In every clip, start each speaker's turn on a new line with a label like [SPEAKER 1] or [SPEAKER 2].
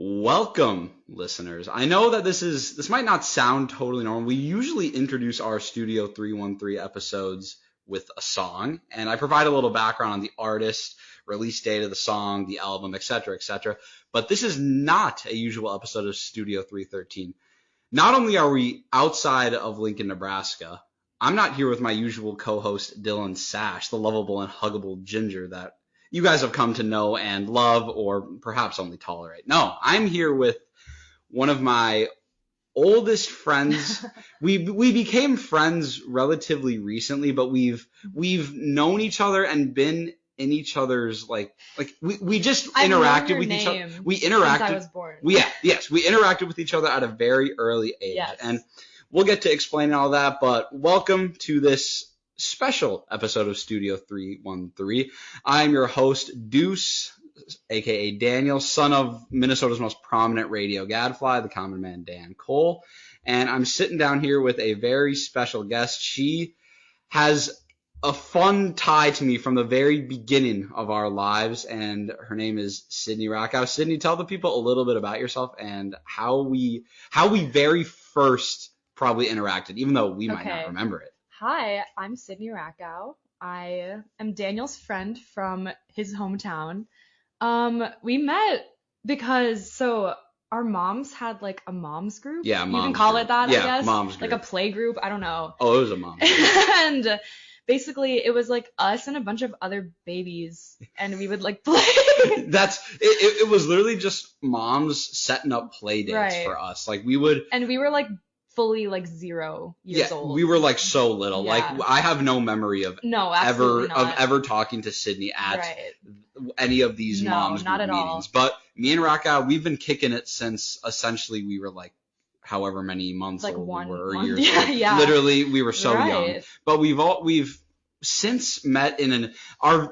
[SPEAKER 1] Welcome, listeners. I know that this might not sound totally normal. We usually introduce our Studio 313 episodes with a song, and I provide a little background on the artist, release date of the song, the album, etc., etc. But this is not a usual episode of Studio 313. Not only are we outside of Lincoln, Nebraska, I'm not here with my usual co-host Dylan Sash, the lovable and huggable ginger that you guys have come to know and love, or perhaps only tolerate. No, I'm here with one of my oldest friends. we became friends relatively recently, but we've known each other and been in each other's we just interacted with each other. We interacted since I was born. We interacted with each other at a very early age. Yes. And we'll get to explain all that, but welcome to this special episode of Studio 313. I'm your host, Deuce, aka Daniel, son of Minnesota's most prominent radio gadfly, the common man Dan Cole. And I'm sitting down here with a very special guest. She has a fun tie to me from the very beginning of our lives, and her name is Sydney Rakow. Sydney, tell the people a little bit about yourself and how we very first probably interacted, even though we might not remember it.
[SPEAKER 2] Hi, I'm Sydney Rakow. I am Daniel's friend from his hometown. We met because our moms had like a mom's group.
[SPEAKER 1] Yeah,
[SPEAKER 2] moms. You can call it that,
[SPEAKER 1] yeah,
[SPEAKER 2] I guess.
[SPEAKER 1] Mom's group.
[SPEAKER 2] Like a play group. I don't know.
[SPEAKER 1] Oh, it was a mom's group.
[SPEAKER 2] And basically, it was like us and a bunch of other babies, and we would like play.
[SPEAKER 1] It was literally just moms setting up play dates for us. Like we would.
[SPEAKER 2] And we were like fully like 0 years old.
[SPEAKER 1] We were like so little.
[SPEAKER 2] Yeah.
[SPEAKER 1] Like I have no memory of ever talking to Sydney at any of these moms group meetings. All. But me and Rakow, we've been kicking it since essentially we were like however many months
[SPEAKER 2] like
[SPEAKER 1] old we were, or
[SPEAKER 2] month.
[SPEAKER 1] years old.
[SPEAKER 2] Yeah.
[SPEAKER 1] Literally, we were so young. But we've since met in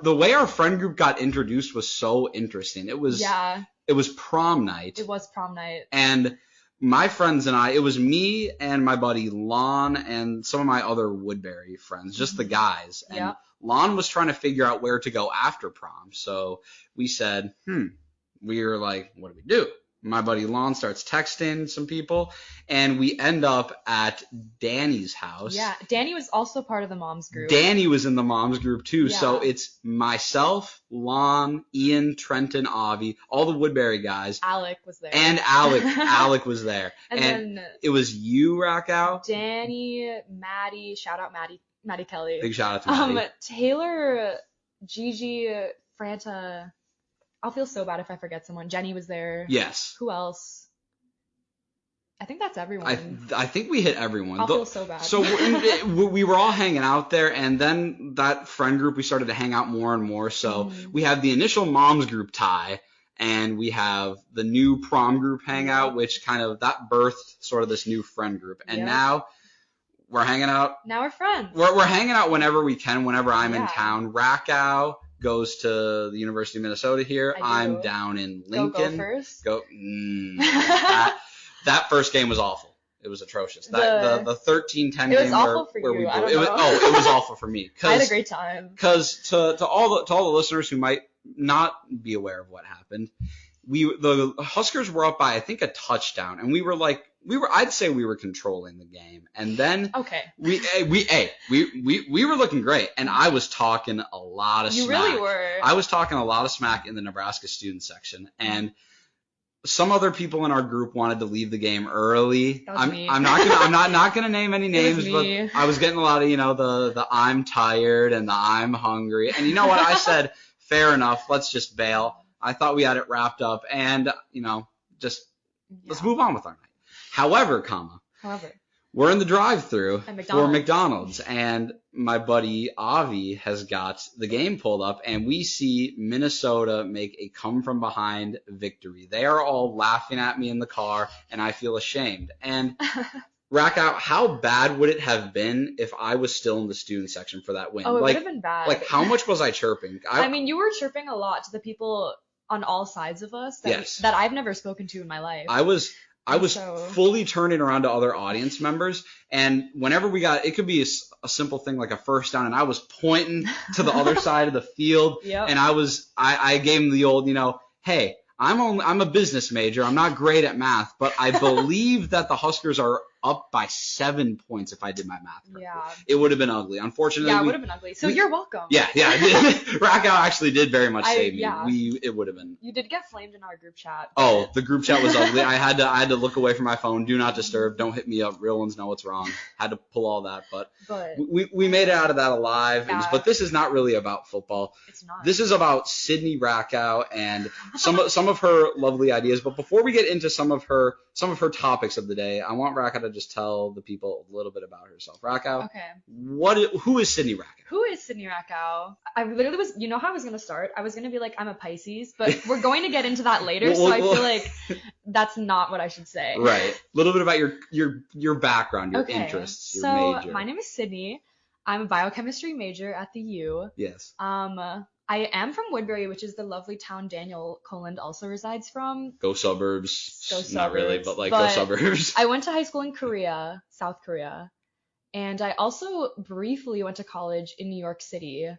[SPEAKER 1] the way our friend group got introduced was so interesting. It was prom night.
[SPEAKER 2] It was prom night.
[SPEAKER 1] And my friends and I, it was me and my buddy Lon and some of my other Woodbury friends, just the guys. And Lon was trying to figure out where to go after prom. So we said, we were like, what do we do? My buddy Lon starts texting some people, and we end up at Danny's house.
[SPEAKER 2] Yeah, Danny was also part of the mom's group.
[SPEAKER 1] Danny was in the mom's group too. Yeah. So it's myself, Lon, Ian, Trenton, Avi, all the Woodbury guys.
[SPEAKER 2] Alec was there.
[SPEAKER 1] And Alec was there.
[SPEAKER 2] And then
[SPEAKER 1] it was you, Rakow.
[SPEAKER 2] Danny, Maddie, shout out Maddie Kelly.
[SPEAKER 1] Big shout out to Maddie.
[SPEAKER 2] Taylor, Gigi, Franta. I'll feel so bad if I forget someone. Jenny was there.
[SPEAKER 1] Yes.
[SPEAKER 2] Who else? I think that's everyone.
[SPEAKER 1] I think we hit everyone.
[SPEAKER 2] I'll feel so bad.
[SPEAKER 1] So we were all hanging out there, and then that friend group, we started to hang out more and more. So we have the initial mom's group tie, and we have the new prom group hangout, which kind of that birthed sort of this new friend group. And now we're hanging out.
[SPEAKER 2] Now we're friends.
[SPEAKER 1] We're hanging out whenever we can, whenever I'm in town. Rakow goes to the University of Minnesota here. I'm down in Lincoln.
[SPEAKER 2] Go first.
[SPEAKER 1] That first game was awful. It was atrocious. The 13-10 game
[SPEAKER 2] it was awful for you. I don't know.
[SPEAKER 1] It was awful for me.
[SPEAKER 2] I had a great time.
[SPEAKER 1] Because to all the listeners who might not be aware of what happened, the Huskers were up by I think a touchdown, and I'd say we were controlling the game, and then we were looking great, and I was talking a lot of smack.
[SPEAKER 2] You really were.
[SPEAKER 1] I was talking a lot of smack in the Nebraska student section, and some other people in our group wanted to leave the game early.
[SPEAKER 2] That was me.
[SPEAKER 1] I'm not gonna name any names, but I was getting a lot of the I'm tired and the I'm hungry, and you know what I said? Fair enough. Let's just bail. I thought we had it wrapped up, and let's move on with our night. However, we're in the drive-thru for McDonald's, and my buddy Avi has got the game pulled up, and we see Minnesota make a come-from-behind victory. They are all laughing at me in the car, and I feel ashamed. And Rakow, how bad would it have been if I was still in the student section for that win?
[SPEAKER 2] Oh, it would have been bad.
[SPEAKER 1] Like, how much was I chirping?
[SPEAKER 2] I mean, you were chirping a lot to the people on all sides of us that I've never spoken to in my life.
[SPEAKER 1] I was fully turning around to other audience members, and whenever it could be a simple thing like a first down, and I was pointing to the other side of the field, and I gave him the old, hey, I'm a business major. I'm not great at math, but I believe that the Huskers are up by 7 points if I did my math correctly.
[SPEAKER 2] Yeah.
[SPEAKER 1] It would have been ugly. Unfortunately,
[SPEAKER 2] Yeah, it would have been ugly. So you're welcome.
[SPEAKER 1] Yeah. Rakow actually did very much save me.
[SPEAKER 2] Yeah.
[SPEAKER 1] It would have been.
[SPEAKER 2] You did get flamed in our group chat.
[SPEAKER 1] Oh, the group chat was ugly. I had to look away from my phone. Do not disturb. Don't hit me up. Real ones know what's wrong. Had to pull all that, but we made it out of that alive.
[SPEAKER 2] Yeah.
[SPEAKER 1] But this is not really about football.
[SPEAKER 2] It's not.
[SPEAKER 1] This is about Sydney Rakow and some of her lovely ideas. But before we get into some of her topics of the day, I want Rakow to just tell the people a little bit about herself. Rakow.
[SPEAKER 2] Okay.
[SPEAKER 1] Who is Sydney Rakow?
[SPEAKER 2] Who is Sydney Rakow? I literally was, you know how I was going to start? I was going to be like, I'm a Pisces, but we're going to get into that later, so I feel like that's not what I should say.
[SPEAKER 1] Right. A little bit about your background, your interests, your major.
[SPEAKER 2] So my name is Sydney. I'm a biochemistry major at the U.
[SPEAKER 1] Yes.
[SPEAKER 2] I am from Woodbury, which is the lovely town Daniel Coland also resides from.
[SPEAKER 1] Go suburbs.
[SPEAKER 2] Go suburbs.
[SPEAKER 1] Not really, but go suburbs.
[SPEAKER 2] I went to high school in Korea, South Korea. And I also briefly went to college in New York City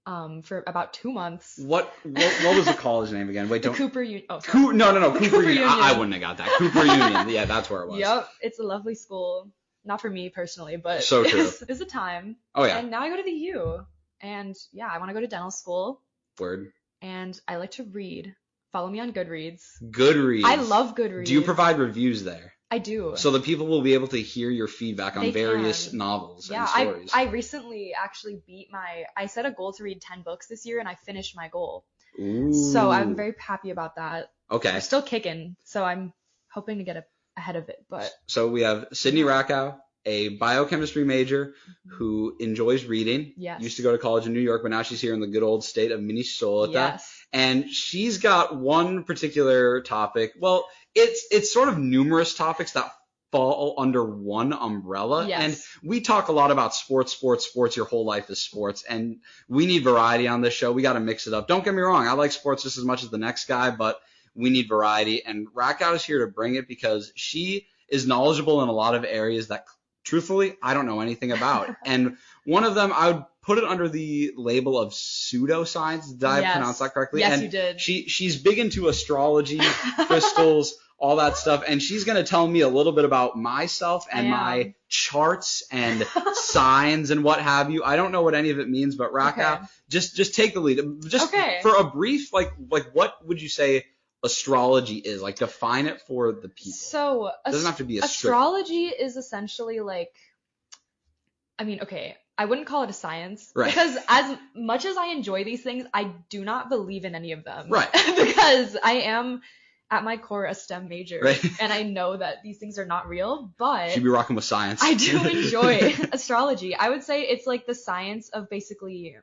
[SPEAKER 2] for about 2 months.
[SPEAKER 1] What was the college name again? Wait, don't.
[SPEAKER 2] Cooper Union. Oh,
[SPEAKER 1] sorry. No. Cooper Union.
[SPEAKER 2] Union.
[SPEAKER 1] I wouldn't have got that. Cooper Union. Yeah, that's where it was.
[SPEAKER 2] Yep. It's a lovely school. Not for me personally, but
[SPEAKER 1] so true.
[SPEAKER 2] It's a time.
[SPEAKER 1] Oh, yeah.
[SPEAKER 2] And now I go to the U. And yeah, I want to go to dental school.
[SPEAKER 1] Word.
[SPEAKER 2] And I like to read. Follow me on Goodreads.
[SPEAKER 1] Goodreads.
[SPEAKER 2] I love Goodreads.
[SPEAKER 1] Do you provide reviews there?
[SPEAKER 2] I do.
[SPEAKER 1] So the people will be able to hear your feedback on various novels and stories.
[SPEAKER 2] I recently actually I set a goal to read 10 books this year, and I finished my goal.
[SPEAKER 1] Ooh.
[SPEAKER 2] So I'm very happy about that.
[SPEAKER 1] Okay.
[SPEAKER 2] I'm still kicking, so I'm hoping to get ahead of it. But
[SPEAKER 1] so we have Sydney Rakow, a biochemistry major who enjoys reading.
[SPEAKER 2] Yes.
[SPEAKER 1] Used to go to college in New York, but now she's here in the good old state of Minnesota.
[SPEAKER 2] Yes.
[SPEAKER 1] And she's got one particular topic. Well, it's sort of numerous topics that fall under one umbrella.
[SPEAKER 2] Yes.
[SPEAKER 1] And we talk a lot about sports. Your whole life is sports. And we need variety on this show. We got to mix it up. Don't get me wrong. I like sports just as much as the next guy, but we need variety. And Rakow is here to bring it because she is knowledgeable in a lot of areas that, truthfully, I don't know anything about. And one of them, I would put it under the label of pseudoscience. Did I pronounce that correctly?
[SPEAKER 2] Yes,
[SPEAKER 1] and
[SPEAKER 2] you did.
[SPEAKER 1] She's big into astrology, crystals, all that stuff. And she's going to tell me a little bit about myself and my charts and signs and what have you. I don't know what any of it means, but Rakow, just take the lead. Just for a brief, like what would you say astrology is? Like, define it for the people.
[SPEAKER 2] So
[SPEAKER 1] it doesn't have to be a
[SPEAKER 2] astrology is essentially like, I mean, I wouldn't call it a science.
[SPEAKER 1] Right.
[SPEAKER 2] Because as much as I enjoy these things, I do not believe in any of them.
[SPEAKER 1] Right.
[SPEAKER 2] Because I am, at my core, a STEM major.
[SPEAKER 1] Right.
[SPEAKER 2] And I know that these things are not real, but
[SPEAKER 1] she'd be rocking with science.
[SPEAKER 2] I do enjoy astrology. I would say it's like the science of basically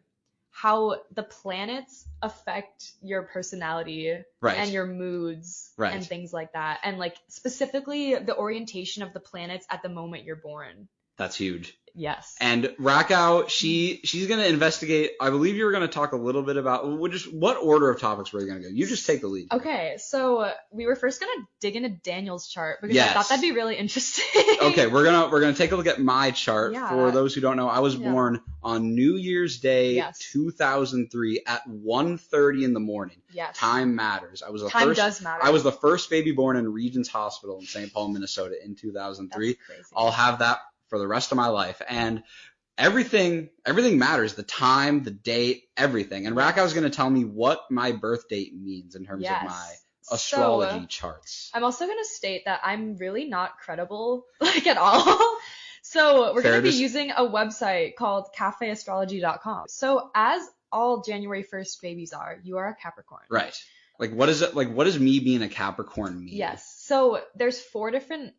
[SPEAKER 2] how the planets affect your personality and your moods and things like that. And like specifically the orientation of the planets at the moment you're born.
[SPEAKER 1] That's huge.
[SPEAKER 2] Yes.
[SPEAKER 1] And Rakow, she's going to investigate. I believe you were going to talk a little bit about what order of topics were you going to go? You just take the lead.
[SPEAKER 2] Okay, so we were first going to dig into Daniel's chart because I thought that'd be really interesting.
[SPEAKER 1] Okay, we're gonna take a look at my chart.
[SPEAKER 2] Yeah.
[SPEAKER 1] For those who don't know, I was born on New Year's Day, 2003 at 1:30 in the morning.
[SPEAKER 2] Yes.
[SPEAKER 1] Time matters.
[SPEAKER 2] Time does matter.
[SPEAKER 1] I was the first baby born in Regents Hospital in St. Paul, Minnesota in 2003.
[SPEAKER 2] That's crazy.
[SPEAKER 1] I'll have that for the rest of my life. And everything matters. The time, the date, everything. And Rakow's going to tell me what my birth date means in terms of my astrology charts.
[SPEAKER 2] I'm also going to state that I'm really not credible, like, at all. So we're going to be using a website called cafeastrology.com. So as all January 1st babies are, you are a Capricorn.
[SPEAKER 1] Right. Like, what does me being a Capricorn mean?
[SPEAKER 2] Yes. So there's 4 different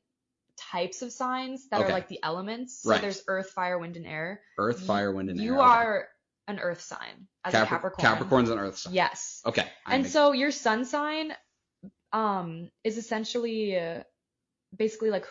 [SPEAKER 2] types of signs that are like the elements. So there's earth, fire, wind, and air.
[SPEAKER 1] Earth, fire, wind, and air.
[SPEAKER 2] You are an earth sign as a Capricorn.
[SPEAKER 1] Capricorn's an earth sign.
[SPEAKER 2] Yes.
[SPEAKER 1] Okay.
[SPEAKER 2] So your sun sign is essentially basically like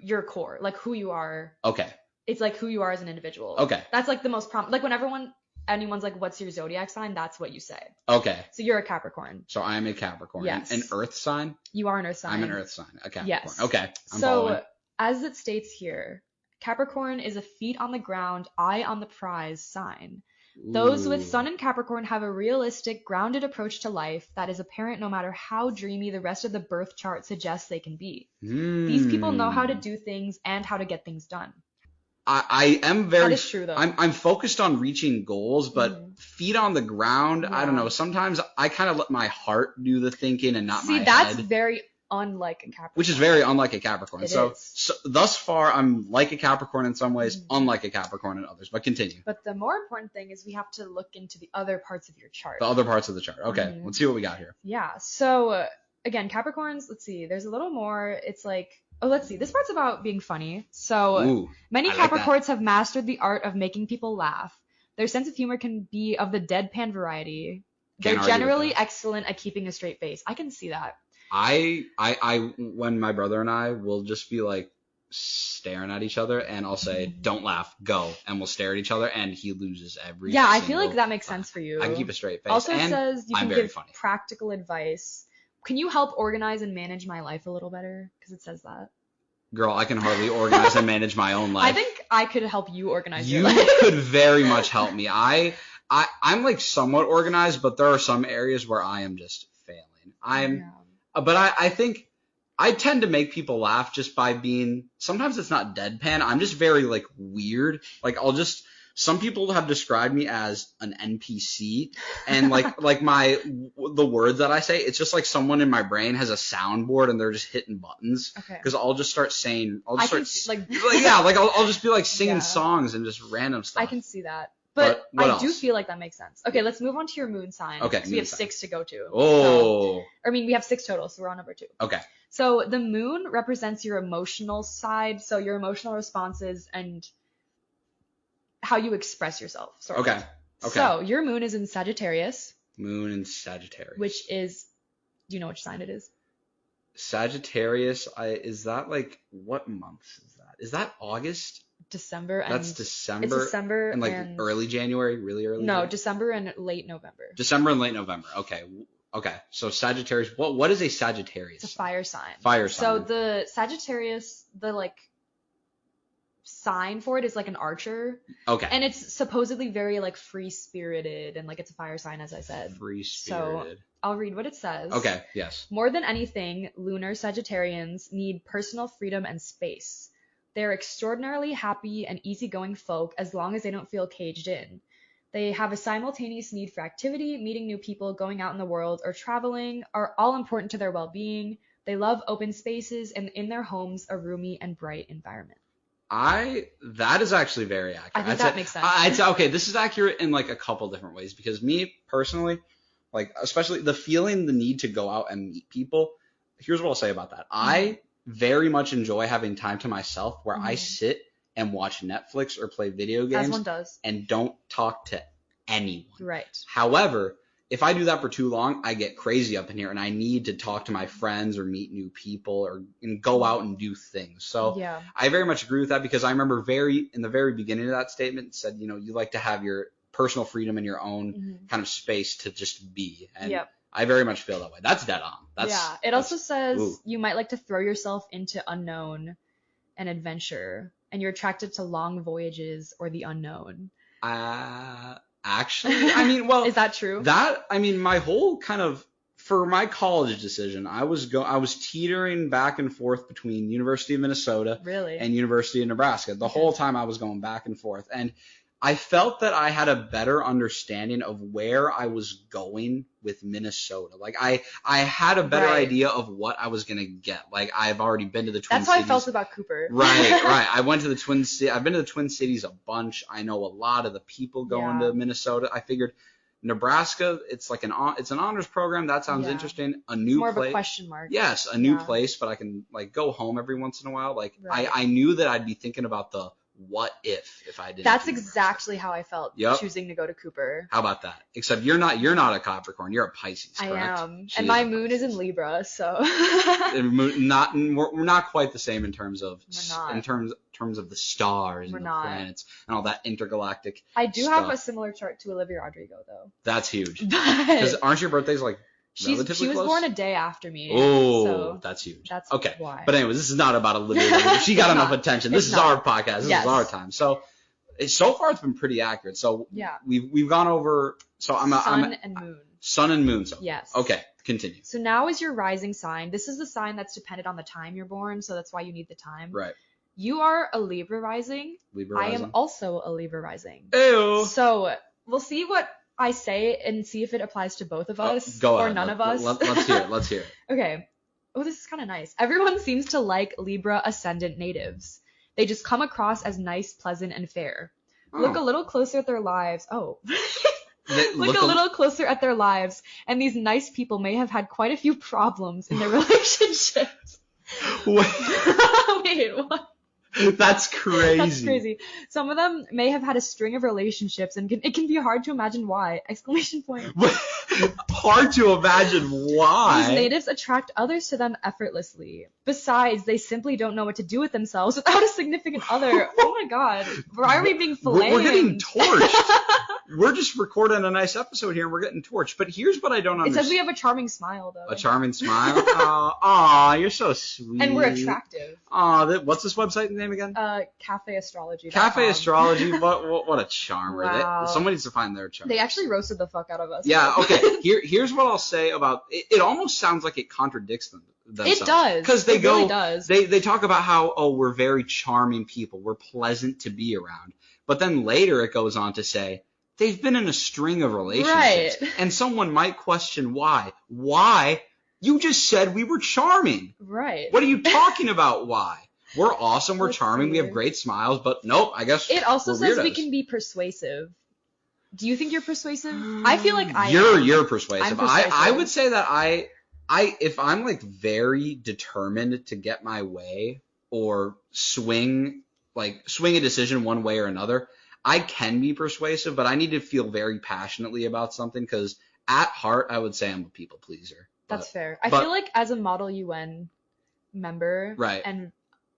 [SPEAKER 2] your core, like who you are.
[SPEAKER 1] Okay.
[SPEAKER 2] It's like who you are as an individual.
[SPEAKER 1] Okay.
[SPEAKER 2] That's like the most like when anyone's like, what's your zodiac sign? That's what you say.
[SPEAKER 1] Okay.
[SPEAKER 2] So you're a Capricorn.
[SPEAKER 1] So I am a Capricorn.
[SPEAKER 2] Yes.
[SPEAKER 1] An earth sign?
[SPEAKER 2] You are an earth sign.
[SPEAKER 1] I'm an earth sign. A Capricorn.
[SPEAKER 2] Yes.
[SPEAKER 1] Okay. I'm following.
[SPEAKER 2] As it states here, Capricorn is a feet on the ground, eye on the prize sign. Those with
[SPEAKER 1] Ooh.
[SPEAKER 2] Sun in Capricorn have a realistic, grounded approach to life that is apparent no matter how dreamy the rest of the birth chart suggests they can be. These people know how to do things and how to get things done.
[SPEAKER 1] I am
[SPEAKER 2] That
[SPEAKER 1] very
[SPEAKER 2] is true, though.
[SPEAKER 1] I'm focused on reaching goals, but feet on the ground, I don't
[SPEAKER 2] Yeah.
[SPEAKER 1] know. Sometimes I kind of let my heart do the thinking and not
[SPEAKER 2] See,
[SPEAKER 1] my
[SPEAKER 2] that's
[SPEAKER 1] head,
[SPEAKER 2] very unlike a Capricorn.
[SPEAKER 1] which is very unlike a Capricorn.
[SPEAKER 2] It
[SPEAKER 1] So,
[SPEAKER 2] is.
[SPEAKER 1] so thus far, I'm like a Capricorn in some ways, unlike a Capricorn in others. But continue.
[SPEAKER 2] But the more important thing is we have to look into the other parts of your chart.
[SPEAKER 1] The other parts of the chart. Okay, let's see what we got here.
[SPEAKER 2] Yeah. So again, Capricorns, let's see. There's a little more. It's like, oh, let's see. This part's about being funny. So
[SPEAKER 1] Ooh,
[SPEAKER 2] many
[SPEAKER 1] I like that.
[SPEAKER 2] Capricorns have mastered the art of making people laugh. Their sense of humor can be of the deadpan variety.
[SPEAKER 1] Can't
[SPEAKER 2] They're
[SPEAKER 1] argue with
[SPEAKER 2] generally
[SPEAKER 1] that.
[SPEAKER 2] excellent at keeping a straight face. I can see that.
[SPEAKER 1] When my brother and I will just be like staring at each other, and I'll say, "Don't laugh, go," and we'll stare at each other, and he loses every.
[SPEAKER 2] Yeah, I feel
[SPEAKER 1] single
[SPEAKER 2] like that makes
[SPEAKER 1] time.
[SPEAKER 2] sense for you.
[SPEAKER 1] I can keep a straight face.
[SPEAKER 2] Also, it
[SPEAKER 1] and
[SPEAKER 2] says you
[SPEAKER 1] I'm
[SPEAKER 2] can
[SPEAKER 1] very
[SPEAKER 2] give
[SPEAKER 1] funny.
[SPEAKER 2] practical advice. Can you help organize and manage my life a little better? Because it says that.
[SPEAKER 1] Girl, I can hardly organize and manage my own life.
[SPEAKER 2] I think I could help you organize
[SPEAKER 1] You
[SPEAKER 2] your life.
[SPEAKER 1] could very much help me. I'm like somewhat organized, but there are some areas where I am just failing. But I think I tend to make people laugh just by being, sometimes it's not deadpan. I'm just very like weird. Like some people have described me as an NPC, and like the words that I say, it's just like someone in my brain has a soundboard and they're just hitting buttons.
[SPEAKER 2] Okay.
[SPEAKER 1] Because I'll just start saying, I'll
[SPEAKER 2] I
[SPEAKER 1] just
[SPEAKER 2] can
[SPEAKER 1] start,
[SPEAKER 2] see,
[SPEAKER 1] I'll just be like singing
[SPEAKER 2] Yeah.
[SPEAKER 1] songs and just random stuff.
[SPEAKER 2] I can see that. But
[SPEAKER 1] what
[SPEAKER 2] I do
[SPEAKER 1] else?
[SPEAKER 2] feel like that makes sense. Okay, let's move on to your moon sign.
[SPEAKER 1] Okay,
[SPEAKER 2] 'cause we
[SPEAKER 1] moon
[SPEAKER 2] have
[SPEAKER 1] sign.
[SPEAKER 2] 6 to go to.
[SPEAKER 1] Oh.
[SPEAKER 2] We have 6 total, so we're on number 2.
[SPEAKER 1] Okay.
[SPEAKER 2] So the moon represents your emotional side, so your emotional responses and how you express yourself. Sort of.
[SPEAKER 1] Okay.
[SPEAKER 2] So your moon is in Sagittarius,
[SPEAKER 1] Moon in Sagittarius.
[SPEAKER 2] which is, do you know which sign it is?
[SPEAKER 1] Sagittarius, is that like, what month is that? Is that August?
[SPEAKER 2] December and
[SPEAKER 1] That's December.
[SPEAKER 2] It's December
[SPEAKER 1] and like
[SPEAKER 2] and
[SPEAKER 1] early January, really early.
[SPEAKER 2] no,
[SPEAKER 1] January?
[SPEAKER 2] December and late November.
[SPEAKER 1] December and late November. Okay. Okay. So Sagittarius. What is a Sagittarius?
[SPEAKER 2] It's a fire sign.
[SPEAKER 1] Fire
[SPEAKER 2] So
[SPEAKER 1] sign.
[SPEAKER 2] the Sagittarius, the like sign for it is like an archer,
[SPEAKER 1] Okay.
[SPEAKER 2] and it's supposedly very like free spirited and like it's a fire sign, as I said.
[SPEAKER 1] Free spirited.
[SPEAKER 2] I'll read what it says.
[SPEAKER 1] Okay. Yes.
[SPEAKER 2] More than anything, lunar Sagittarians need personal freedom and space. They're extraordinarily happy and easygoing folk as long as they don't feel caged in. They have a simultaneous need for activity, meeting new people, going out in the world, or traveling are all important to their well-being. They love open spaces and in their homes a roomy and bright environment.
[SPEAKER 1] That is actually very accurate.
[SPEAKER 2] I think that makes sense.
[SPEAKER 1] Okay, this is accurate in like a couple different ways, because me personally, like especially the feeling, the need to go out and meet people. Here's what I'll say about that. I very much enjoy having time to myself where I sit and watch Netflix or play video games
[SPEAKER 2] As one does.
[SPEAKER 1] and don't talk to anyone.
[SPEAKER 2] Right.
[SPEAKER 1] However, if I do that for too long, I get crazy up in here and I need to talk to my friends or meet new people and go out and do things. So
[SPEAKER 2] Yeah.
[SPEAKER 1] I very much agree with that, because I remember in the very beginning of that statement it said, you like to have your personal freedom and your own kind of space to just be. And
[SPEAKER 2] Yep.
[SPEAKER 1] I very much feel that way. That's dead on.
[SPEAKER 2] It also says
[SPEAKER 1] ooh.
[SPEAKER 2] you might like to throw yourself into unknown and adventure, and you're attracted to long voyages or the unknown.
[SPEAKER 1] Actually, I mean, well,
[SPEAKER 2] is that true?
[SPEAKER 1] My whole kind of, for my college decision, I was teetering back and forth between University of Minnesota
[SPEAKER 2] Really?
[SPEAKER 1] and University of Nebraska. The whole time I was going back and forth, and I felt that I had a better understanding of where I was going with Minnesota. Like I had a better idea of what I was gonna get. Like I've already been to the Twin Cities.
[SPEAKER 2] That's how I felt about Cooper.
[SPEAKER 1] Right. I went to the Twin Cities. I've been to the Twin Cities a bunch. I know a lot of the people going to Minnesota. I figured Nebraska, it's like it's an honors program. That sounds interesting. A new
[SPEAKER 2] more
[SPEAKER 1] place.
[SPEAKER 2] Of a question mark.
[SPEAKER 1] Yes, a new place, but I can like go home every once in a while. Like I knew that I'd be thinking about the what if I didn't.
[SPEAKER 2] That's exactly how I felt choosing to go to Cooper.
[SPEAKER 1] How about that? Except you're not a Capricorn, you're a Pisces, correct?
[SPEAKER 2] I am. And my moon is in Libra, so
[SPEAKER 1] we're not quite the same in terms of terms of the stars and the planets and all that intergalactic
[SPEAKER 2] I do
[SPEAKER 1] stuff.
[SPEAKER 2] have a similar chart to Olivia Rodrigo though.
[SPEAKER 1] That's huge. Because aren't your birthdays like relatively
[SPEAKER 2] she was
[SPEAKER 1] close?
[SPEAKER 2] born a day after me.
[SPEAKER 1] Oh,
[SPEAKER 2] so
[SPEAKER 1] that's huge.
[SPEAKER 2] That's
[SPEAKER 1] okay.
[SPEAKER 2] Why.
[SPEAKER 1] But anyways, this is not about Olivia Rodrigo. She got enough attention. This is our podcast. This is our time. So So far, it's been pretty accurate. So
[SPEAKER 2] Yeah.
[SPEAKER 1] we've gone over. So
[SPEAKER 2] Sun and moon.
[SPEAKER 1] Sun and moon. So
[SPEAKER 2] Yes.
[SPEAKER 1] okay, continue.
[SPEAKER 2] So now is your rising sign. This is the sign that's dependent on the time you're born, so that's why you need the time.
[SPEAKER 1] Right.
[SPEAKER 2] You are a Libra rising.
[SPEAKER 1] Libra
[SPEAKER 2] I
[SPEAKER 1] rising.
[SPEAKER 2] am also a Libra rising.
[SPEAKER 1] Ew.
[SPEAKER 2] So we'll see what I say and see if it applies to both of us
[SPEAKER 1] Go
[SPEAKER 2] or
[SPEAKER 1] ahead.
[SPEAKER 2] none of us.
[SPEAKER 1] Let's hear it. Let's hear it.
[SPEAKER 2] Okay. Oh, this is kind of nice. Everyone seems to like Libra ascendant natives. They just come across as nice, pleasant, and fair.
[SPEAKER 1] Oh.
[SPEAKER 2] Look a little closer at their lives. Oh. Look a little closer at their lives, and these nice people may have had quite a few problems in their relationships. Wait, what?
[SPEAKER 1] That's crazy.
[SPEAKER 2] That's crazy. Some of them may have had a string of relationships, and it can be hard to imagine why. Exclamation point.
[SPEAKER 1] Hard to imagine why.
[SPEAKER 2] These natives attract others to them effortlessly. Besides, they simply don't know what to do with themselves without a significant other. Oh my god. Why are we being flamed?
[SPEAKER 1] We're getting torched. We're just recording a nice episode here and we're getting torched. But here's what I don't understand.
[SPEAKER 2] It says we have a charming smile, though.
[SPEAKER 1] A charming smile? Aw, you're so sweet.
[SPEAKER 2] And we're attractive.
[SPEAKER 1] Aw, what's this website name again?
[SPEAKER 2] Cafe Astrology.
[SPEAKER 1] Cafe Astrology. What a charmer.
[SPEAKER 2] Wow.
[SPEAKER 1] Somebody needs to find their charm.
[SPEAKER 2] They actually roasted the fuck out of us.
[SPEAKER 1] Yeah, okay. Here's what I'll say about it. It almost sounds like it contradicts themselves.
[SPEAKER 2] It does.
[SPEAKER 1] Because they
[SPEAKER 2] really does.
[SPEAKER 1] They talk about how, we're very charming people. We're pleasant to be around. But then later it goes on to say, they've been in a string of relationships.
[SPEAKER 2] Right.
[SPEAKER 1] And someone might question why. Why? You just said we were charming.
[SPEAKER 2] Right.
[SPEAKER 1] What are you talking about? Why? We're awesome. We're
[SPEAKER 2] Let's
[SPEAKER 1] charming.
[SPEAKER 2] see.
[SPEAKER 1] We have great smiles. But nope, I guess
[SPEAKER 2] It also
[SPEAKER 1] we're
[SPEAKER 2] says
[SPEAKER 1] weirdos.
[SPEAKER 2] we can be persuasive. Do you think you're persuasive? I feel like I
[SPEAKER 1] You're persuasive.
[SPEAKER 2] I'm persuasive.
[SPEAKER 1] I would say that I if I'm like very determined to get my way or swing a decision one way or another, I can be persuasive, but I need to feel very passionately about something because at heart I would say I'm a people pleaser.
[SPEAKER 2] That's fair. I feel like as a Model UN member and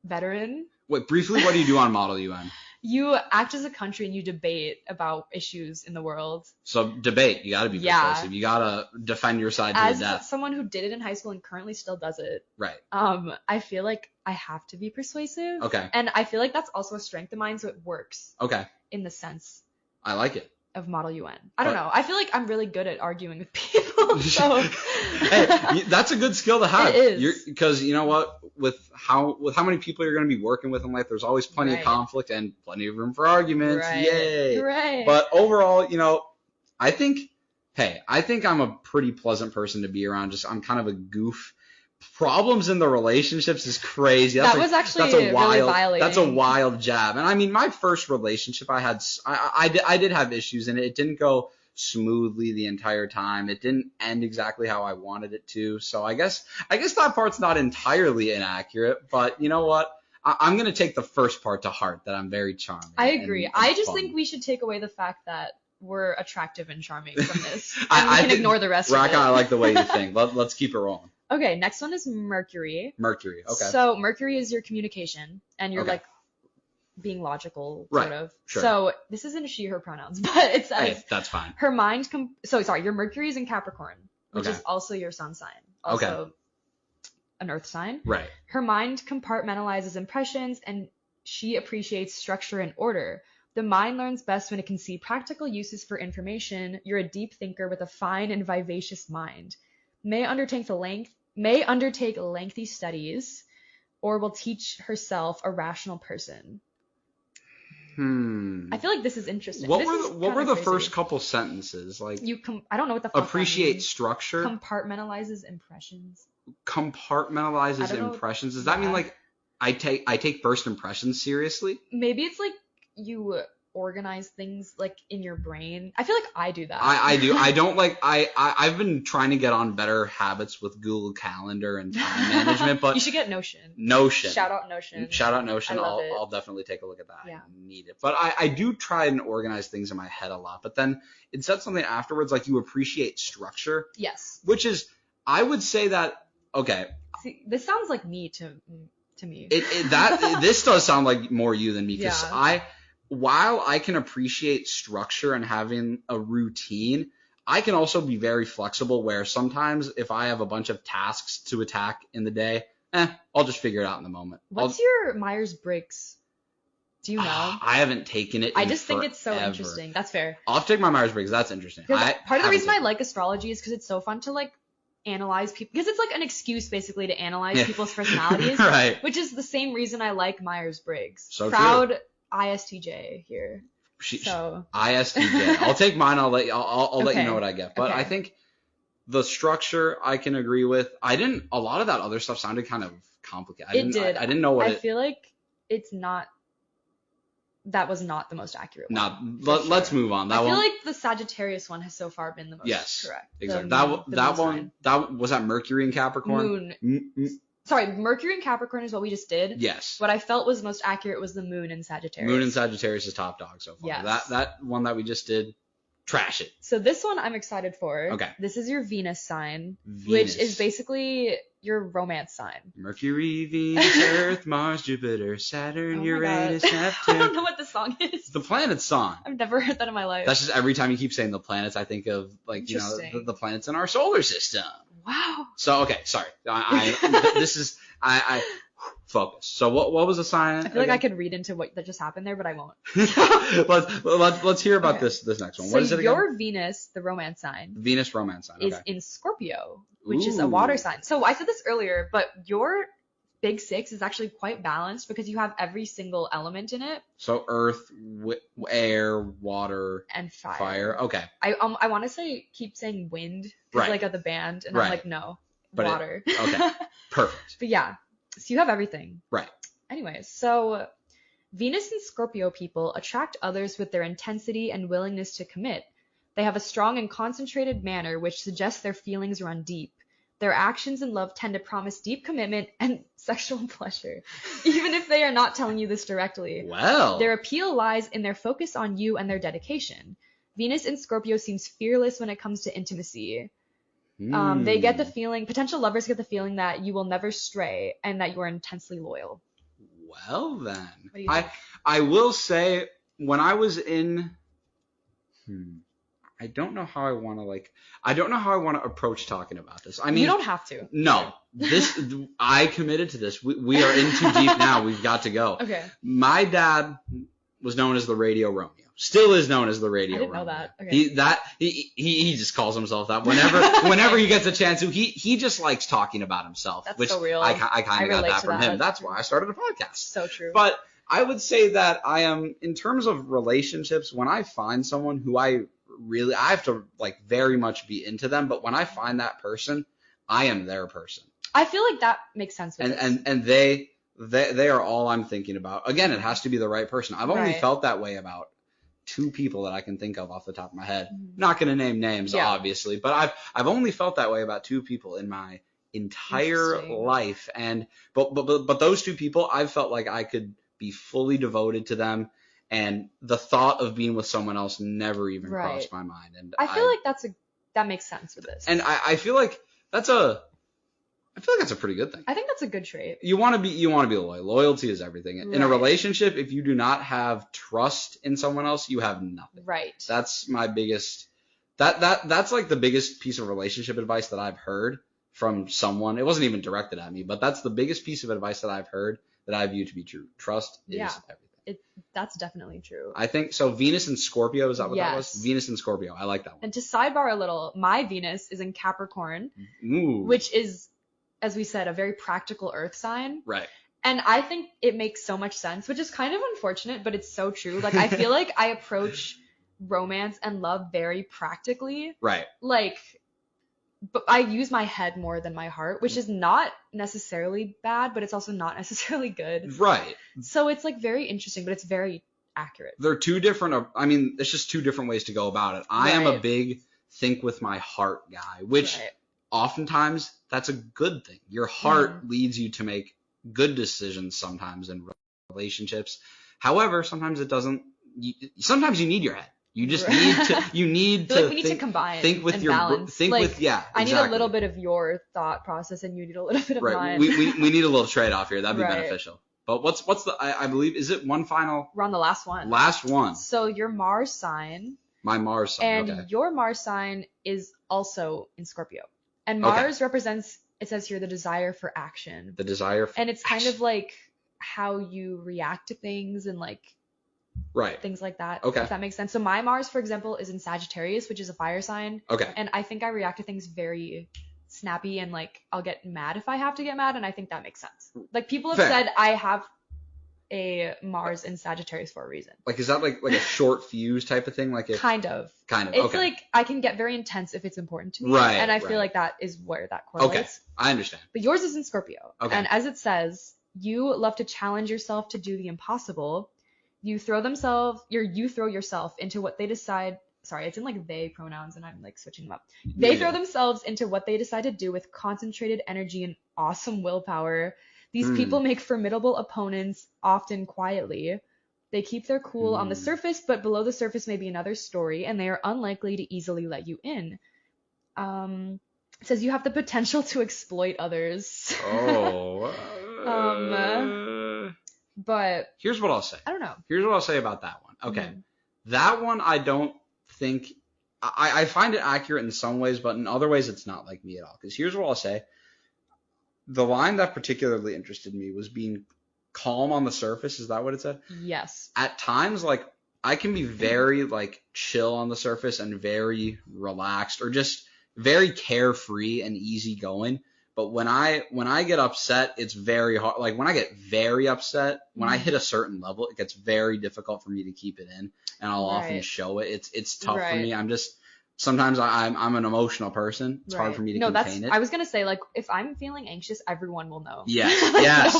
[SPEAKER 2] veteran.
[SPEAKER 1] Wait, briefly, what do you do on Model UN?
[SPEAKER 2] You act as a country and you debate about issues in the world.
[SPEAKER 1] So debate, you gotta be persuasive. You gotta defend your side to the death.
[SPEAKER 2] As someone who did it in high school and currently still does it,
[SPEAKER 1] right.
[SPEAKER 2] I feel like I have to be persuasive.
[SPEAKER 1] Okay.
[SPEAKER 2] And I feel like that's also a strength of mine, so it works.
[SPEAKER 1] Okay.
[SPEAKER 2] In the sense.
[SPEAKER 1] I like it.
[SPEAKER 2] Of Model UN. I don't know. I feel like I'm really good at arguing with people. So
[SPEAKER 1] hey, that's a good skill to have.
[SPEAKER 2] It is.
[SPEAKER 1] Because you know what? With how many people you're going to be working with in life, there's always plenty of conflict and plenty of room for arguments.
[SPEAKER 2] Right.
[SPEAKER 1] Yay.
[SPEAKER 2] Right.
[SPEAKER 1] But overall, I think I'm a pretty pleasant person to be around. I'm kind of a goof. Problems in the relationships is crazy.
[SPEAKER 2] That was actually really violating.
[SPEAKER 1] That's a wild jab. And I mean, my first relationship I had, I did have issues in it. It didn't go smoothly the entire time. It didn't end exactly how I wanted it to. So I guess that part's not entirely inaccurate, but you know what? I'm going to take the first part to heart that I'm very charming.
[SPEAKER 2] I agree. I just
[SPEAKER 1] fun.
[SPEAKER 2] think we should take away the fact that we're attractive and charming from this. And we can ignore the rest of it.
[SPEAKER 1] Rakow, I like the way you think. Let's keep it rolling.
[SPEAKER 2] Okay, next one is Mercury.
[SPEAKER 1] Mercury, okay.
[SPEAKER 2] So Mercury is your communication, and you're like being logical, sort of.
[SPEAKER 1] Sure.
[SPEAKER 2] So this isn't she, her pronouns, but it says
[SPEAKER 1] hey, that's fine.
[SPEAKER 2] Her mind. Your Mercury is in Capricorn, which is also your sun sign. Also an earth sign.
[SPEAKER 1] Right.
[SPEAKER 2] Her mind compartmentalizes impressions, and she appreciates structure and order. The mind learns best when it can see practical uses for information. You're a deep thinker with a fine and vivacious mind. May undertake lengthy studies, or will teach herself a rational person. I feel like this is interesting.
[SPEAKER 1] What were the first couple sentences like?
[SPEAKER 2] I don't know what the fuck
[SPEAKER 1] appreciate structure.
[SPEAKER 2] Compartmentalizes impressions.
[SPEAKER 1] Compartmentalizes impressions. Does that mean like I take first impressions seriously?
[SPEAKER 2] Maybe it's like you organize things like in your brain. I feel like I do that.
[SPEAKER 1] I do. I don't like I've been trying to get on better habits with Google Calendar and time management, but
[SPEAKER 2] you should get Notion. Shout out Notion.
[SPEAKER 1] I'll definitely take a look at that.
[SPEAKER 2] Yeah.
[SPEAKER 1] I need it. But I do try and organize things in my head a lot. But then it said something afterwards like you appreciate structure.
[SPEAKER 2] Yes.
[SPEAKER 1] Which is I would say that okay.
[SPEAKER 2] See, this sounds like me to me.
[SPEAKER 1] This does sound like more you than me because
[SPEAKER 2] Yeah.
[SPEAKER 1] While I can appreciate structure and having a routine, I can also be very flexible where sometimes if I have a bunch of tasks to attack in the day, I'll just figure it out in the moment.
[SPEAKER 2] What's your Myers-Briggs Do you know?
[SPEAKER 1] I haven't taken it.
[SPEAKER 2] I just think it's so
[SPEAKER 1] forever.
[SPEAKER 2] interesting. That's fair.
[SPEAKER 1] I'll have to take my Myers-Briggs. That's interesting.
[SPEAKER 2] Part of the reason I like astrology is because it's so fun to like analyze people, because it's like an excuse basically to analyze people's personalities,
[SPEAKER 1] right?
[SPEAKER 2] Which is the same reason I like Myers-Briggs.
[SPEAKER 1] So
[SPEAKER 2] proud
[SPEAKER 1] true.
[SPEAKER 2] ISTJ here.
[SPEAKER 1] ISTJ. I'll take mine. I'll let you know what I get. But
[SPEAKER 2] Okay.
[SPEAKER 1] I think the structure I can agree with. A lot of that other stuff sounded kind of complicated. I didn't know what
[SPEAKER 2] I feel like it's not. That was not the most accurate one.
[SPEAKER 1] Let's move on.
[SPEAKER 2] I feel like the Sagittarius one has so far been the most correct.
[SPEAKER 1] Exactly. That one was that Mercury in Capricorn.
[SPEAKER 2] Sorry, Mercury in Capricorn is what we just did.
[SPEAKER 1] Yes.
[SPEAKER 2] What I felt was most accurate was the Moon in Sagittarius.
[SPEAKER 1] Moon in Sagittarius is top dog so far.
[SPEAKER 2] Yes.
[SPEAKER 1] That one that we just did, trash it.
[SPEAKER 2] So this one I'm excited for.
[SPEAKER 1] Okay.
[SPEAKER 2] This is your Venus sign, which is basically your romance sign.
[SPEAKER 1] Mercury, Venus, Earth, Mars, Jupiter, Saturn, Uranus, Neptune.
[SPEAKER 2] I don't know what the song is.
[SPEAKER 1] The planets song.
[SPEAKER 2] I've never heard that in my life.
[SPEAKER 1] That's just every time you keep saying the planets, I think of like the planets in our solar system.
[SPEAKER 2] Wow.
[SPEAKER 1] So okay, sorry. I focus. So what was the sign?
[SPEAKER 2] I feel like I could read into what that just happened there, but I won't.
[SPEAKER 1] let's hear about this next one. What is it again?
[SPEAKER 2] Your Venus, the romance sign.
[SPEAKER 1] Venus romance sign. Okay.
[SPEAKER 2] Is in Scorpio, which is a water sign. So I said this earlier, but your big six is actually quite balanced because you have every single element in it.
[SPEAKER 1] So earth, air, water,
[SPEAKER 2] and fire.
[SPEAKER 1] Fire. Okay.
[SPEAKER 2] I want to keep saying wind, right? Like at the band, and I'm like, no, but water.
[SPEAKER 1] Okay. Perfect.
[SPEAKER 2] But yeah, so you have everything.
[SPEAKER 1] Right.
[SPEAKER 2] Anyways, so Venus and Scorpio people attract others with their intensity and willingness to commit. They have a strong and concentrated manner which suggests their feelings run deep. Their actions in love tend to promise deep commitment and sexual pleasure, even if they are not telling you this directly.
[SPEAKER 1] Well.
[SPEAKER 2] Their appeal lies in their focus on you and their dedication. Venus in Scorpio seems fearless when it comes to intimacy. They get the feeling, potential lovers get the feeling that you will never stray and that you are intensely loyal.
[SPEAKER 1] Well then,
[SPEAKER 2] what do you think?
[SPEAKER 1] I will say when I was in, I don't know how I want to approach talking about this. I mean,
[SPEAKER 2] you don't have to.
[SPEAKER 1] No, I committed to this. We are in too deep now. We've got to go.
[SPEAKER 2] Okay.
[SPEAKER 1] My dad was known as the Radio Romeo. Still is known as the Radio Romeo.
[SPEAKER 2] I didn't know that. Okay.
[SPEAKER 1] He just calls himself that whenever he gets a chance to. He just likes talking about himself.
[SPEAKER 2] That's
[SPEAKER 1] which
[SPEAKER 2] so real.
[SPEAKER 1] I kind of got that from him. That's why I started a podcast.
[SPEAKER 2] So true.
[SPEAKER 1] But I would say that I am, in terms of relationships, when I find someone who I have to like very much be into them, but when I find that person, I am their person.
[SPEAKER 2] I feel like that makes sense with this.
[SPEAKER 1] And they are all I'm thinking about. Again, it has to be the right person. I've only felt that way about 2 people that I can think of off the top of my head. Not going to name names, obviously, but I've only felt that way about 2 people in my entire life. And but those 2 people, I've felt like I could be fully devoted to them, and the thought of being with someone else never even crossed my mind. And
[SPEAKER 2] I feel like that makes sense with this.
[SPEAKER 1] And I feel like that's a pretty good thing.
[SPEAKER 2] I think that's a good trait.
[SPEAKER 1] You want to be loyal. Loyalty is everything. In a relationship, if you do not have trust in someone else, you have nothing.
[SPEAKER 2] Right.
[SPEAKER 1] That's my biggest. That's like the biggest piece of relationship advice that I've heard from someone. It wasn't even directed at me, but that's the biggest piece of advice that I've heard that I view to be true. Trust is everything.
[SPEAKER 2] That's definitely true.
[SPEAKER 1] I think so. Venus and Scorpio, is that what that was? Venus and Scorpio. I like that one.
[SPEAKER 2] And to sidebar a little, my Venus is in Capricorn,
[SPEAKER 1] Ooh.
[SPEAKER 2] Which is, as we said, a very practical earth sign.
[SPEAKER 1] Right.
[SPEAKER 2] And I think it makes so much sense, which is kind of unfortunate, but it's so true. Like, I feel like I approach romance and love very practically.
[SPEAKER 1] Right.
[SPEAKER 2] Like, but I use my head more than my heart, which is not necessarily bad, but it's also not necessarily good.
[SPEAKER 1] Right.
[SPEAKER 2] So it's like very interesting, but it's very accurate.
[SPEAKER 1] They're 2 different, I mean, it's just 2 different ways to go about it. I am a big think with my heart guy, which oftentimes that's a good thing. Your heart leads you to make good decisions sometimes in relationships. However, sometimes it doesn't. Sometimes you need your head. You just need to.
[SPEAKER 2] We need to combine.
[SPEAKER 1] Think with
[SPEAKER 2] and
[SPEAKER 1] your
[SPEAKER 2] balance.
[SPEAKER 1] think
[SPEAKER 2] like,
[SPEAKER 1] with exactly.
[SPEAKER 2] I need a little bit of your thought process, and you need a little bit of mine.
[SPEAKER 1] We need a little trade off here. That'd be beneficial. But what's the? I believe, is it one final?
[SPEAKER 2] We're on the last one.
[SPEAKER 1] Last one.
[SPEAKER 2] So your Mars sign.
[SPEAKER 1] My Mars sign.
[SPEAKER 2] And your Mars sign is also in Scorpio, and Mars represents. It says here the desire for action.
[SPEAKER 1] The desire for
[SPEAKER 2] and it's kind of like how you react to things and like
[SPEAKER 1] Right.
[SPEAKER 2] things like that.
[SPEAKER 1] Okay.
[SPEAKER 2] If that makes sense. So my Mars, for example, is in Sagittarius, which is a fire sign.
[SPEAKER 1] Okay.
[SPEAKER 2] And I think I react to things very snappy and like I'll get mad if I have to get mad, and I think that makes sense. Like people have
[SPEAKER 1] Fair.
[SPEAKER 2] said I have a Mars in Sagittarius for a reason.
[SPEAKER 1] Like, is that like a short fuse type of thing? Like if,
[SPEAKER 2] Kind of. It's
[SPEAKER 1] okay.
[SPEAKER 2] like I can get very intense if it's important to me.
[SPEAKER 1] Right.
[SPEAKER 2] And I feel
[SPEAKER 1] right.
[SPEAKER 2] like that is where that correlates.
[SPEAKER 1] Okay. I understand.
[SPEAKER 2] But yours is in Scorpio.
[SPEAKER 1] Okay.
[SPEAKER 2] And as it says, you love to challenge yourself to do the impossible. You throw yourself into what they decide. Sorry, it's in like they pronouns and I'm like switching them up. They
[SPEAKER 1] Yeah.
[SPEAKER 2] throw themselves into what they decide to do with concentrated energy and awesome willpower. These people make formidable opponents, often quietly. They keep their cool on the surface, but below the surface may be another story, and they are unlikely to easily let you in. It says you have the potential to exploit others.
[SPEAKER 1] Oh.
[SPEAKER 2] But
[SPEAKER 1] Here's what I'll say.
[SPEAKER 2] I don't know.
[SPEAKER 1] Here's what I'll say about that one. Okay.
[SPEAKER 2] Mhm.
[SPEAKER 1] That one I don't think I find it accurate in some ways, but in other ways it's not like me at all. Because here's what I'll say. The line that particularly interested me was being calm on the surface. Is that what it said?
[SPEAKER 2] Yes.
[SPEAKER 1] At times, like, I can be very, like, chill on the surface and very relaxed or just very carefree and easygoing. But when I get upset, it's very hard. Like, when I get very upset, when I hit a certain level, it gets very difficult for me to keep it in, and I'll often show it. It's tough for me. Sometimes I'm an emotional person. It's hard for me to contain it.
[SPEAKER 2] I was gonna say, like, if I'm feeling anxious, everyone will know.
[SPEAKER 1] Yes.
[SPEAKER 2] Like,
[SPEAKER 1] yes.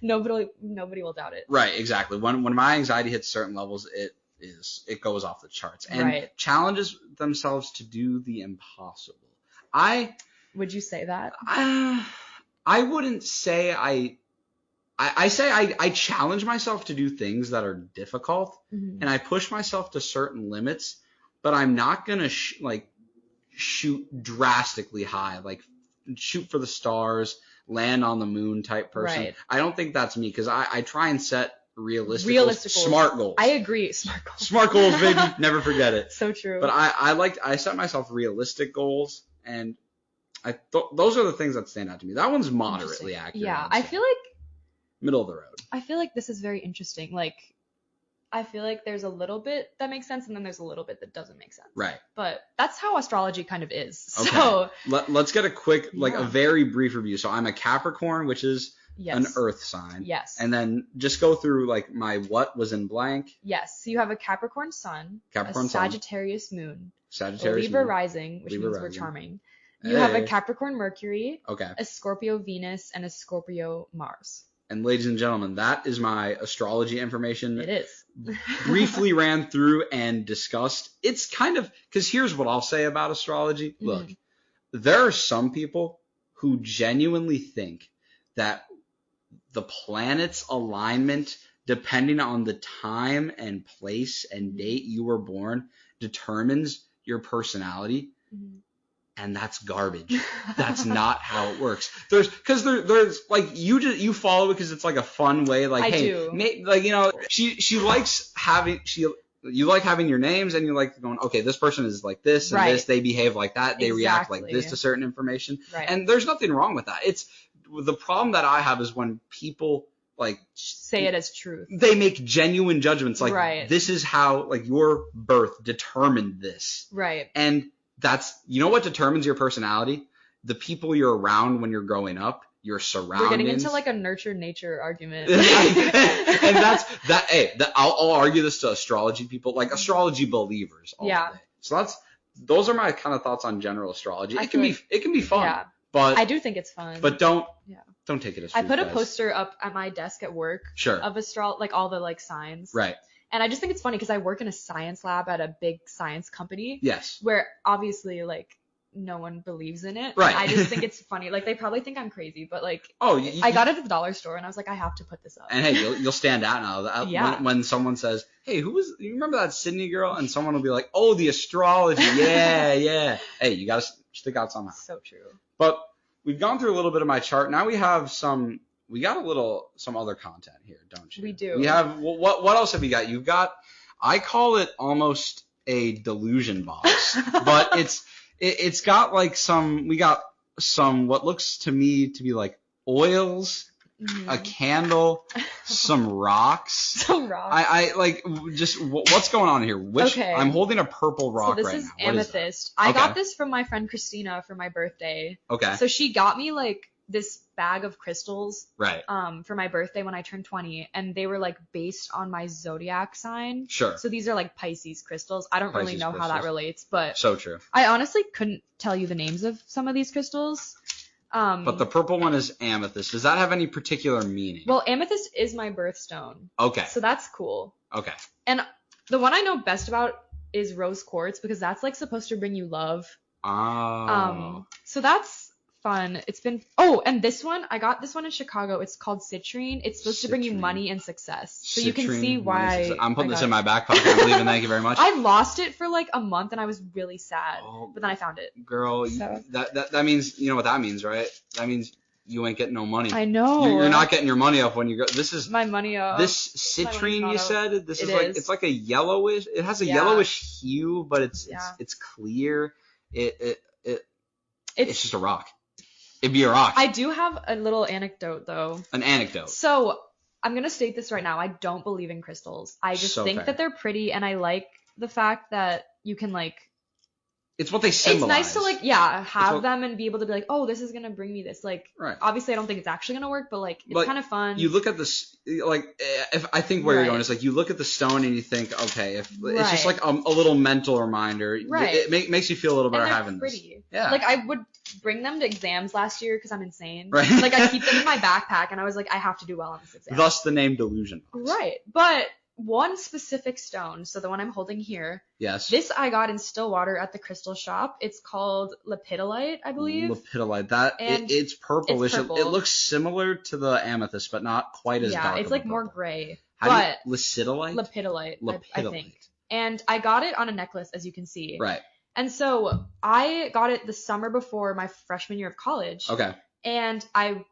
[SPEAKER 2] Nobody will doubt it.
[SPEAKER 1] Right. Exactly. When my anxiety hits certain levels, it goes off the charts and challenges themselves to do the impossible.
[SPEAKER 2] Would you say that?
[SPEAKER 1] I wouldn't say I say I challenge myself to do things that are difficult, and I push myself to certain limits, but I'm not going to shoot drastically high, like shoot for the stars, land on the moon type person.
[SPEAKER 2] Right.
[SPEAKER 1] I don't think that's me, because I try and set realistic goals, smart goals.
[SPEAKER 2] I agree. Smart goals.
[SPEAKER 1] Smart goals, baby. Never forget it.
[SPEAKER 2] So true.
[SPEAKER 1] But I set myself realistic goals, and those are the things that stand out to me. That one's moderately accurate.
[SPEAKER 2] Yeah, I feel like
[SPEAKER 1] middle of the road.
[SPEAKER 2] I feel like this is very interesting. Like, I feel like there's a little bit that makes sense, and then there's a little bit that doesn't make sense.
[SPEAKER 1] Right.
[SPEAKER 2] But that's how astrology kind of is.
[SPEAKER 1] Okay.
[SPEAKER 2] So
[SPEAKER 1] let's get a quick, a very brief review. So I'm a Capricorn, which is an earth sign.
[SPEAKER 2] Yes.
[SPEAKER 1] And then just go through like my what was in blank.
[SPEAKER 2] Yes. So you have a Capricorn sun, a Sagittarius moon,
[SPEAKER 1] Sagittarius
[SPEAKER 2] Libra
[SPEAKER 1] moon,
[SPEAKER 2] rising, which
[SPEAKER 1] Libra
[SPEAKER 2] means
[SPEAKER 1] rising.
[SPEAKER 2] we're charming. You have a Capricorn Mercury, a Scorpio Venus, and a Scorpio Mars.
[SPEAKER 1] And ladies and gentlemen, that is my astrology information.
[SPEAKER 2] It is.
[SPEAKER 1] Briefly ran through and discussed. It's kind of, because here's what I'll say about astrology. Look, there are some people who genuinely think that the planet's alignment, depending on the time and place and date you were born, determines your personality. And that's garbage. That's not how it works. There's like you follow it because it's like a fun way. Like, she likes having you like having your names, and you like going, okay, this person is like this and this. They behave like that. They react like this to certain information. Right. And there's nothing wrong with that. It's the problem that I have is when people like
[SPEAKER 2] say it as truth.
[SPEAKER 1] They make genuine judgments like this is how like your birth determined this.
[SPEAKER 2] Right.
[SPEAKER 1] And that's, you know what determines your personality? The people you're around when you're growing up, your surroundings.
[SPEAKER 2] We're getting into like a nurture-nature argument.
[SPEAKER 1] And that's that. Hey, I'll argue this to astrology people, like astrology believers. All day. So those are my kind of thoughts on general astrology. It can be fun.
[SPEAKER 2] Yeah.
[SPEAKER 1] But
[SPEAKER 2] I do think it's fun.
[SPEAKER 1] But don't take it as
[SPEAKER 2] I put a
[SPEAKER 1] guys.
[SPEAKER 2] Poster up at my desk at work.
[SPEAKER 1] Sure.
[SPEAKER 2] Of like all the like signs.
[SPEAKER 1] Right.
[SPEAKER 2] And I just think it's funny because I work in a science lab at a big science company.
[SPEAKER 1] Yes.
[SPEAKER 2] Where obviously like no one believes in it.
[SPEAKER 1] Right.
[SPEAKER 2] I just think it's funny. Like they probably think I'm crazy, but like
[SPEAKER 1] I
[SPEAKER 2] got it at the dollar store and I was like, I have to put this up.
[SPEAKER 1] And hey, you'll stand out now. When someone says, hey, you remember that Sydney girl? And someone will be like, oh, the astrology. Yeah. Hey, you gotta stick out somehow.
[SPEAKER 2] So true.
[SPEAKER 1] But we've gone through a little bit of my chart. Now we have some other content here, don't you?
[SPEAKER 2] We do.
[SPEAKER 1] We have, what else have you got? You've got, I call it almost a delusion box, but it's got like we got some, what looks to me to be like oils a candle, some rocks.
[SPEAKER 2] Some rocks.
[SPEAKER 1] I like just what's going on here?
[SPEAKER 2] Okay.
[SPEAKER 1] I'm holding a purple rock
[SPEAKER 2] So
[SPEAKER 1] right
[SPEAKER 2] this is
[SPEAKER 1] now. What is that?
[SPEAKER 2] amethyst. I
[SPEAKER 1] Okay.
[SPEAKER 2] got this from my friend Christina for my birthday.
[SPEAKER 1] Okay.
[SPEAKER 2] So she got me like this bag of crystals
[SPEAKER 1] Right.
[SPEAKER 2] for my birthday when I turned 20, and they were like based on my zodiac sign.
[SPEAKER 1] Sure.
[SPEAKER 2] So these are like Pisces crystals. I don't really
[SPEAKER 1] Pisces
[SPEAKER 2] know how that
[SPEAKER 1] crystals.
[SPEAKER 2] relates, but
[SPEAKER 1] So true.
[SPEAKER 2] I honestly couldn't tell you the names of some of these crystals.
[SPEAKER 1] But the purple one is amethyst. Does that have any particular meaning?
[SPEAKER 2] Well, amethyst is my birthstone.
[SPEAKER 1] Okay.
[SPEAKER 2] So that's cool.
[SPEAKER 1] Okay.
[SPEAKER 2] And the one I know best about is rose quartz, because that's like supposed to bring you love.
[SPEAKER 1] Oh.
[SPEAKER 2] So that's fun. It's been, oh, and this one, I got this one in Chicago. It's called citrine. It's supposed to bring you
[SPEAKER 1] Citrine.
[SPEAKER 2] money and success. So you can
[SPEAKER 1] Citrine,
[SPEAKER 2] see
[SPEAKER 1] money,
[SPEAKER 2] why
[SPEAKER 1] success. I'm putting
[SPEAKER 2] I
[SPEAKER 1] this
[SPEAKER 2] got
[SPEAKER 1] in my
[SPEAKER 2] it.
[SPEAKER 1] back pocket. I'm leaving. Thank you very much.
[SPEAKER 2] I lost it for like a month and I was really sad,
[SPEAKER 1] Oh,
[SPEAKER 2] but then I found it.
[SPEAKER 1] girl,
[SPEAKER 2] So.
[SPEAKER 1] that means, you know what that means, right? That means you ain't getting no money.
[SPEAKER 2] I know.
[SPEAKER 1] You're not getting your money up when you go. This is
[SPEAKER 2] my money up.
[SPEAKER 1] this
[SPEAKER 2] My money's
[SPEAKER 1] citrine
[SPEAKER 2] not
[SPEAKER 1] you
[SPEAKER 2] up.
[SPEAKER 1] said. This
[SPEAKER 2] It
[SPEAKER 1] is like
[SPEAKER 2] is.
[SPEAKER 1] it's like a yellowish. It has a
[SPEAKER 2] Yeah.
[SPEAKER 1] yellowish hue, but it's
[SPEAKER 2] Yeah.
[SPEAKER 1] it's clear. It's
[SPEAKER 2] It's
[SPEAKER 1] just a rock. It'd be a rock.
[SPEAKER 2] I do have a little anecdote though.
[SPEAKER 1] An anecdote.
[SPEAKER 2] So I'm gonna state this right now. I don't believe in crystals. I just
[SPEAKER 1] So
[SPEAKER 2] think
[SPEAKER 1] fair.
[SPEAKER 2] that they're pretty, and I like the fact that you can like.
[SPEAKER 1] It's what they symbolize.
[SPEAKER 2] It's nice to like, yeah, have
[SPEAKER 1] what-
[SPEAKER 2] them and be able to be like, oh, this is gonna bring me this. Like,
[SPEAKER 1] Right.
[SPEAKER 2] obviously, I don't think it's actually gonna work, but like, it's
[SPEAKER 1] But
[SPEAKER 2] kind of fun.
[SPEAKER 1] You look at this, like, if I think where you're
[SPEAKER 2] Right.
[SPEAKER 1] going is like you look at the stone and you think, okay, if it's just
[SPEAKER 2] Right.
[SPEAKER 1] like a little mental reminder,
[SPEAKER 2] Right.
[SPEAKER 1] it makes you feel a little better
[SPEAKER 2] and they're
[SPEAKER 1] having this.
[SPEAKER 2] pretty.
[SPEAKER 1] Yeah.
[SPEAKER 2] Like, I would bring them to exams last year because I'm insane.
[SPEAKER 1] Right.
[SPEAKER 2] Like, I keep them in my backpack, and I was like, I have to do well on this exam.
[SPEAKER 1] Thus the name Delusion Box.
[SPEAKER 2] Right. But one specific stone, so the one I'm holding here,
[SPEAKER 1] Yes.
[SPEAKER 2] this I got in Stillwater at the crystal shop. It's called lepidolite, I believe.
[SPEAKER 1] Lepidolite. That
[SPEAKER 2] And
[SPEAKER 1] it's purplish.
[SPEAKER 2] it's purple.
[SPEAKER 1] It looks similar to the amethyst, but not quite as
[SPEAKER 2] Yeah,
[SPEAKER 1] dark.
[SPEAKER 2] it's
[SPEAKER 1] of a
[SPEAKER 2] like more
[SPEAKER 1] purple.
[SPEAKER 2] gray.
[SPEAKER 1] How
[SPEAKER 2] But
[SPEAKER 1] do you, Lepidolite?
[SPEAKER 2] lepidolite, I
[SPEAKER 1] Lepidolite.
[SPEAKER 2] think. And I got it on a necklace, as you can see.
[SPEAKER 1] Right.
[SPEAKER 2] And so I got it the summer before my freshman year of college.
[SPEAKER 1] Okay.
[SPEAKER 2] And I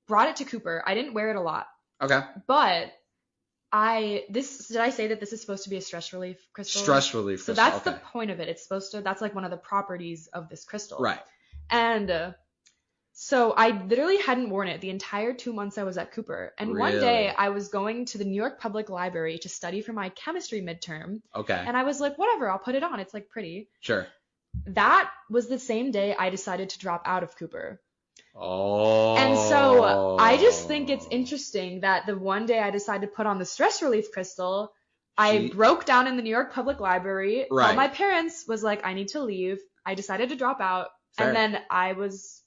[SPEAKER 2] brought it to Cooper. I didn't wear it a lot,
[SPEAKER 1] Okay.
[SPEAKER 2] but did I say that this is supposed to be a stress relief crystal?
[SPEAKER 1] Stress relief.
[SPEAKER 2] So
[SPEAKER 1] crystal,
[SPEAKER 2] that's the
[SPEAKER 1] okay.
[SPEAKER 2] point of it. It's supposed to, that's like one of the properties of this crystal.
[SPEAKER 1] Right.
[SPEAKER 2] And so I literally hadn't worn it the entire 2 months I was at Cooper. And one day
[SPEAKER 1] Really?
[SPEAKER 2] I was going to the New York Public Library to study for my chemistry midterm.
[SPEAKER 1] Okay.
[SPEAKER 2] And I was like, whatever, I'll put it on. It's like pretty.
[SPEAKER 1] Sure.
[SPEAKER 2] That was the same day I decided to drop out of Cooper.
[SPEAKER 1] Oh.
[SPEAKER 2] And so I just think it's interesting that the one day I decided to put on the stress relief crystal, I
[SPEAKER 1] She-
[SPEAKER 2] broke down in the New York Public Library.
[SPEAKER 1] Right.
[SPEAKER 2] Called my parents, was like, I need to leave. I decided to drop out.
[SPEAKER 1] Fair.
[SPEAKER 2] And then I was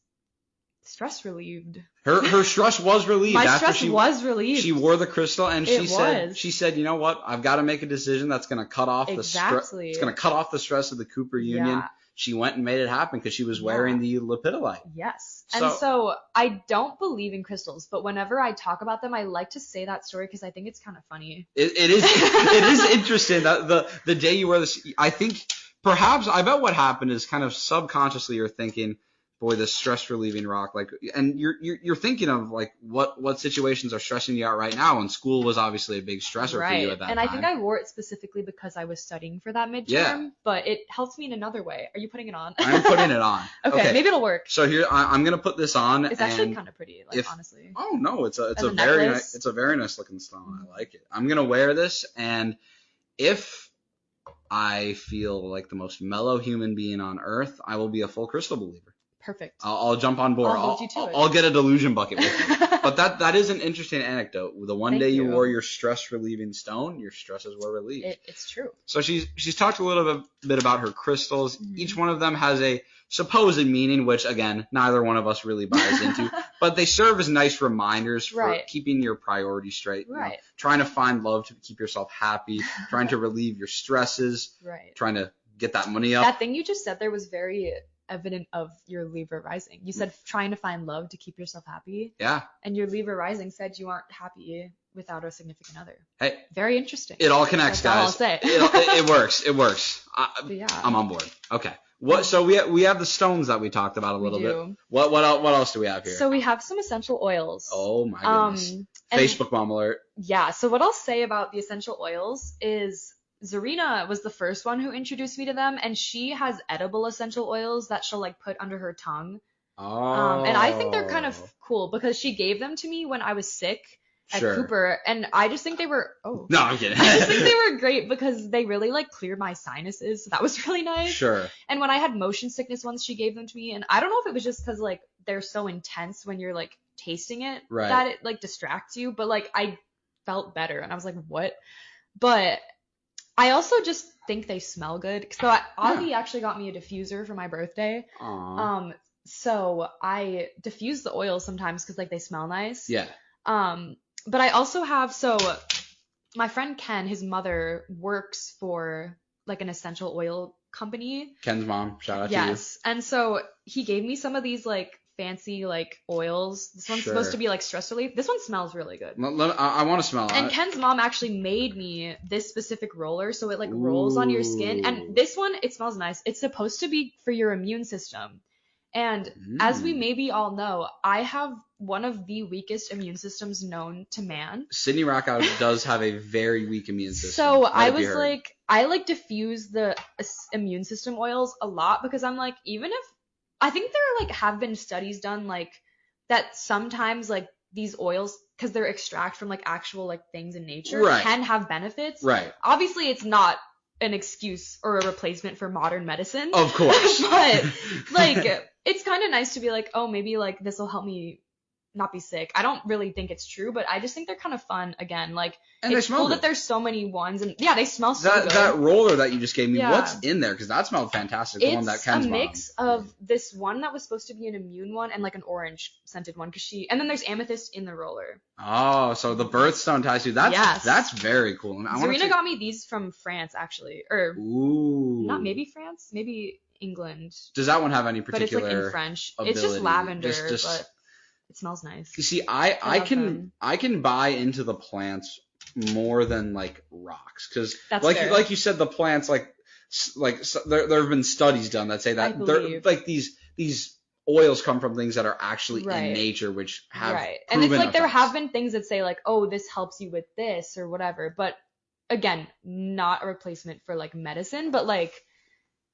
[SPEAKER 2] stress relieved.
[SPEAKER 1] Her stress was relieved.
[SPEAKER 2] My
[SPEAKER 1] after
[SPEAKER 2] stress was relieved.
[SPEAKER 1] She wore the crystal and
[SPEAKER 2] It
[SPEAKER 1] she said, you know what? I've got to make a decision that's going to cut off the stress.
[SPEAKER 2] Exactly.
[SPEAKER 1] It's going to cut off the stress of the Cooper Union.
[SPEAKER 2] Yeah.
[SPEAKER 1] She went and made it happen because she was wearing the lepidolite.
[SPEAKER 2] Yes.
[SPEAKER 1] So-
[SPEAKER 2] And so I don't believe in crystals, but whenever I talk about them, I like to say that story because I think it's kind of funny.
[SPEAKER 1] It is interesting that the day you wear this, I think perhaps I bet what happened is kind of subconsciously you're thinking, boy, this stress relieving rock, like, and you're thinking of like what situations are stressing you out right now, and school was obviously a big stressor for you at that
[SPEAKER 2] And
[SPEAKER 1] time.
[SPEAKER 2] I think I wore it specifically because I was studying for that midterm,
[SPEAKER 1] Yeah.
[SPEAKER 2] but it helps me in another way. Are you putting it on?
[SPEAKER 1] I'm putting it on.
[SPEAKER 2] Okay, maybe it'll work.
[SPEAKER 1] So here I'm gonna put this on.
[SPEAKER 2] It's actually
[SPEAKER 1] and
[SPEAKER 2] kind of pretty, like, honestly.
[SPEAKER 1] Oh no, it's
[SPEAKER 2] As
[SPEAKER 1] a
[SPEAKER 2] a
[SPEAKER 1] very
[SPEAKER 2] necklace?
[SPEAKER 1] nice, it's a very nice looking stone. I like it. I'm gonna wear this, and if I feel like the most mellow human being on earth, I will be a full crystal believer.
[SPEAKER 2] Perfect.
[SPEAKER 1] I'll jump on board.
[SPEAKER 2] I'll hold you to it.
[SPEAKER 1] I'll get a delusion bucket with you. But that is an interesting anecdote. The one
[SPEAKER 2] Thank
[SPEAKER 1] day you
[SPEAKER 2] you.
[SPEAKER 1] wore your stress relieving stone, your stresses were relieved.
[SPEAKER 2] It's true.
[SPEAKER 1] So she's talked a little bit about her crystals.
[SPEAKER 2] Mhm.
[SPEAKER 1] Each one of them has a supposed meaning, which again, neither one of us really buys into. But they serve as nice reminders for
[SPEAKER 2] Right.
[SPEAKER 1] keeping your priorities straight. you know,
[SPEAKER 2] Right.
[SPEAKER 1] trying to find love to keep yourself happy, trying to relieve your stresses,
[SPEAKER 2] Right.
[SPEAKER 1] trying to get that money up.
[SPEAKER 2] That thing you just said there was very evident of your Libra rising. You said trying to find love to keep yourself happy,
[SPEAKER 1] Yeah.
[SPEAKER 2] and your Libra rising said you aren't happy without a significant other.
[SPEAKER 1] Hey,
[SPEAKER 2] Very interesting.
[SPEAKER 1] it all connects,
[SPEAKER 2] That's all
[SPEAKER 1] guys.
[SPEAKER 2] I'll say.
[SPEAKER 1] It works. It works.
[SPEAKER 2] But yeah.
[SPEAKER 1] I'm on board. Okay. What? So we have the stones that we talked about a little bit.
[SPEAKER 2] do.
[SPEAKER 1] What else do we have here?
[SPEAKER 2] So we have some essential oils.
[SPEAKER 1] Oh my goodness.
[SPEAKER 2] and-
[SPEAKER 1] Facebook mom alert.
[SPEAKER 2] Yeah, so what I'll say about the essential oils is Zarina was the first one who introduced me to them, and she has edible essential oils that she'll like put under her tongue.
[SPEAKER 1] Oh.
[SPEAKER 2] And I think they're kind of cool because she gave them to me when I was sick at
[SPEAKER 1] Sure.
[SPEAKER 2] Cooper, and I just think they were,
[SPEAKER 1] No, I'm kidding.
[SPEAKER 2] I just think they were great because they really like cleared my sinuses, so that was really nice.
[SPEAKER 1] Sure.
[SPEAKER 2] And when I had motion sickness once, she gave them to me, and I don't know if it was just because like they're so intense when you're like tasting it
[SPEAKER 1] Right.
[SPEAKER 2] that it like distracts you, but like I felt better, and I was like, what? But I also just think they smell good. So Avi actually got me a diffuser for my birthday.
[SPEAKER 1] Aw.
[SPEAKER 2] So I diffuse the oils sometimes because like they smell nice.
[SPEAKER 1] Yeah.
[SPEAKER 2] But I also have, so my friend Ken, his mother works for like an essential oil company.
[SPEAKER 1] Ken's mom, shout out to you.
[SPEAKER 2] Yes. And so he gave me some of these like fancy like oils. This one's supposed to be like stress relief. This one smells really good.
[SPEAKER 1] I want to smell it.
[SPEAKER 2] And Ken's mom actually made me this specific roller, so it like rolls on your skin. And this one, it smells nice. It's supposed to be for your immune system. And as we maybe all know, I have one of the weakest immune systems known to man.
[SPEAKER 1] Sydney Rakow does have a very weak immune system.
[SPEAKER 2] So I was like, I like diffuse the immune system oils a lot because I'm like, even if, I think there like have been studies done like that sometimes like these oils, because they're extract from like actual like things in nature, can have benefits.
[SPEAKER 1] Right.
[SPEAKER 2] Obviously, it's not an excuse or a replacement for modern medicine.
[SPEAKER 1] Of course.
[SPEAKER 2] But like, it's kind of nice to be like, oh, maybe like this will help me not be sick. I don't really think it's true, but I just think they're kind of fun. Again, like,
[SPEAKER 1] and
[SPEAKER 2] it's cool that there's so many ones, and yeah, they smell so good.
[SPEAKER 1] That roller that you just gave me, what's in there? Because that smelled fantastic. The one that Ken's
[SPEAKER 2] mom. It's a mix of this one that was supposed to be an immune one and like an orange scented one, and then there's amethyst in the roller.
[SPEAKER 1] Oh, so the birthstone ties you. That's very cool. And
[SPEAKER 2] Zarina got me these from France actually, or not maybe France, maybe England.
[SPEAKER 1] Does that one have any particular?
[SPEAKER 2] But it's like in French.
[SPEAKER 1] Ability?
[SPEAKER 2] It's just lavender, but it smells nice.
[SPEAKER 1] You see, I can buy into the plants more than like rocks, because like you said, the plants like there have been studies done that say that they're like these oils come from things that are actually in nature, which have
[SPEAKER 2] and it's like
[SPEAKER 1] effects.
[SPEAKER 2] There have been things that say like, oh, this helps you with this or whatever, but again, not a replacement for like medicine, but like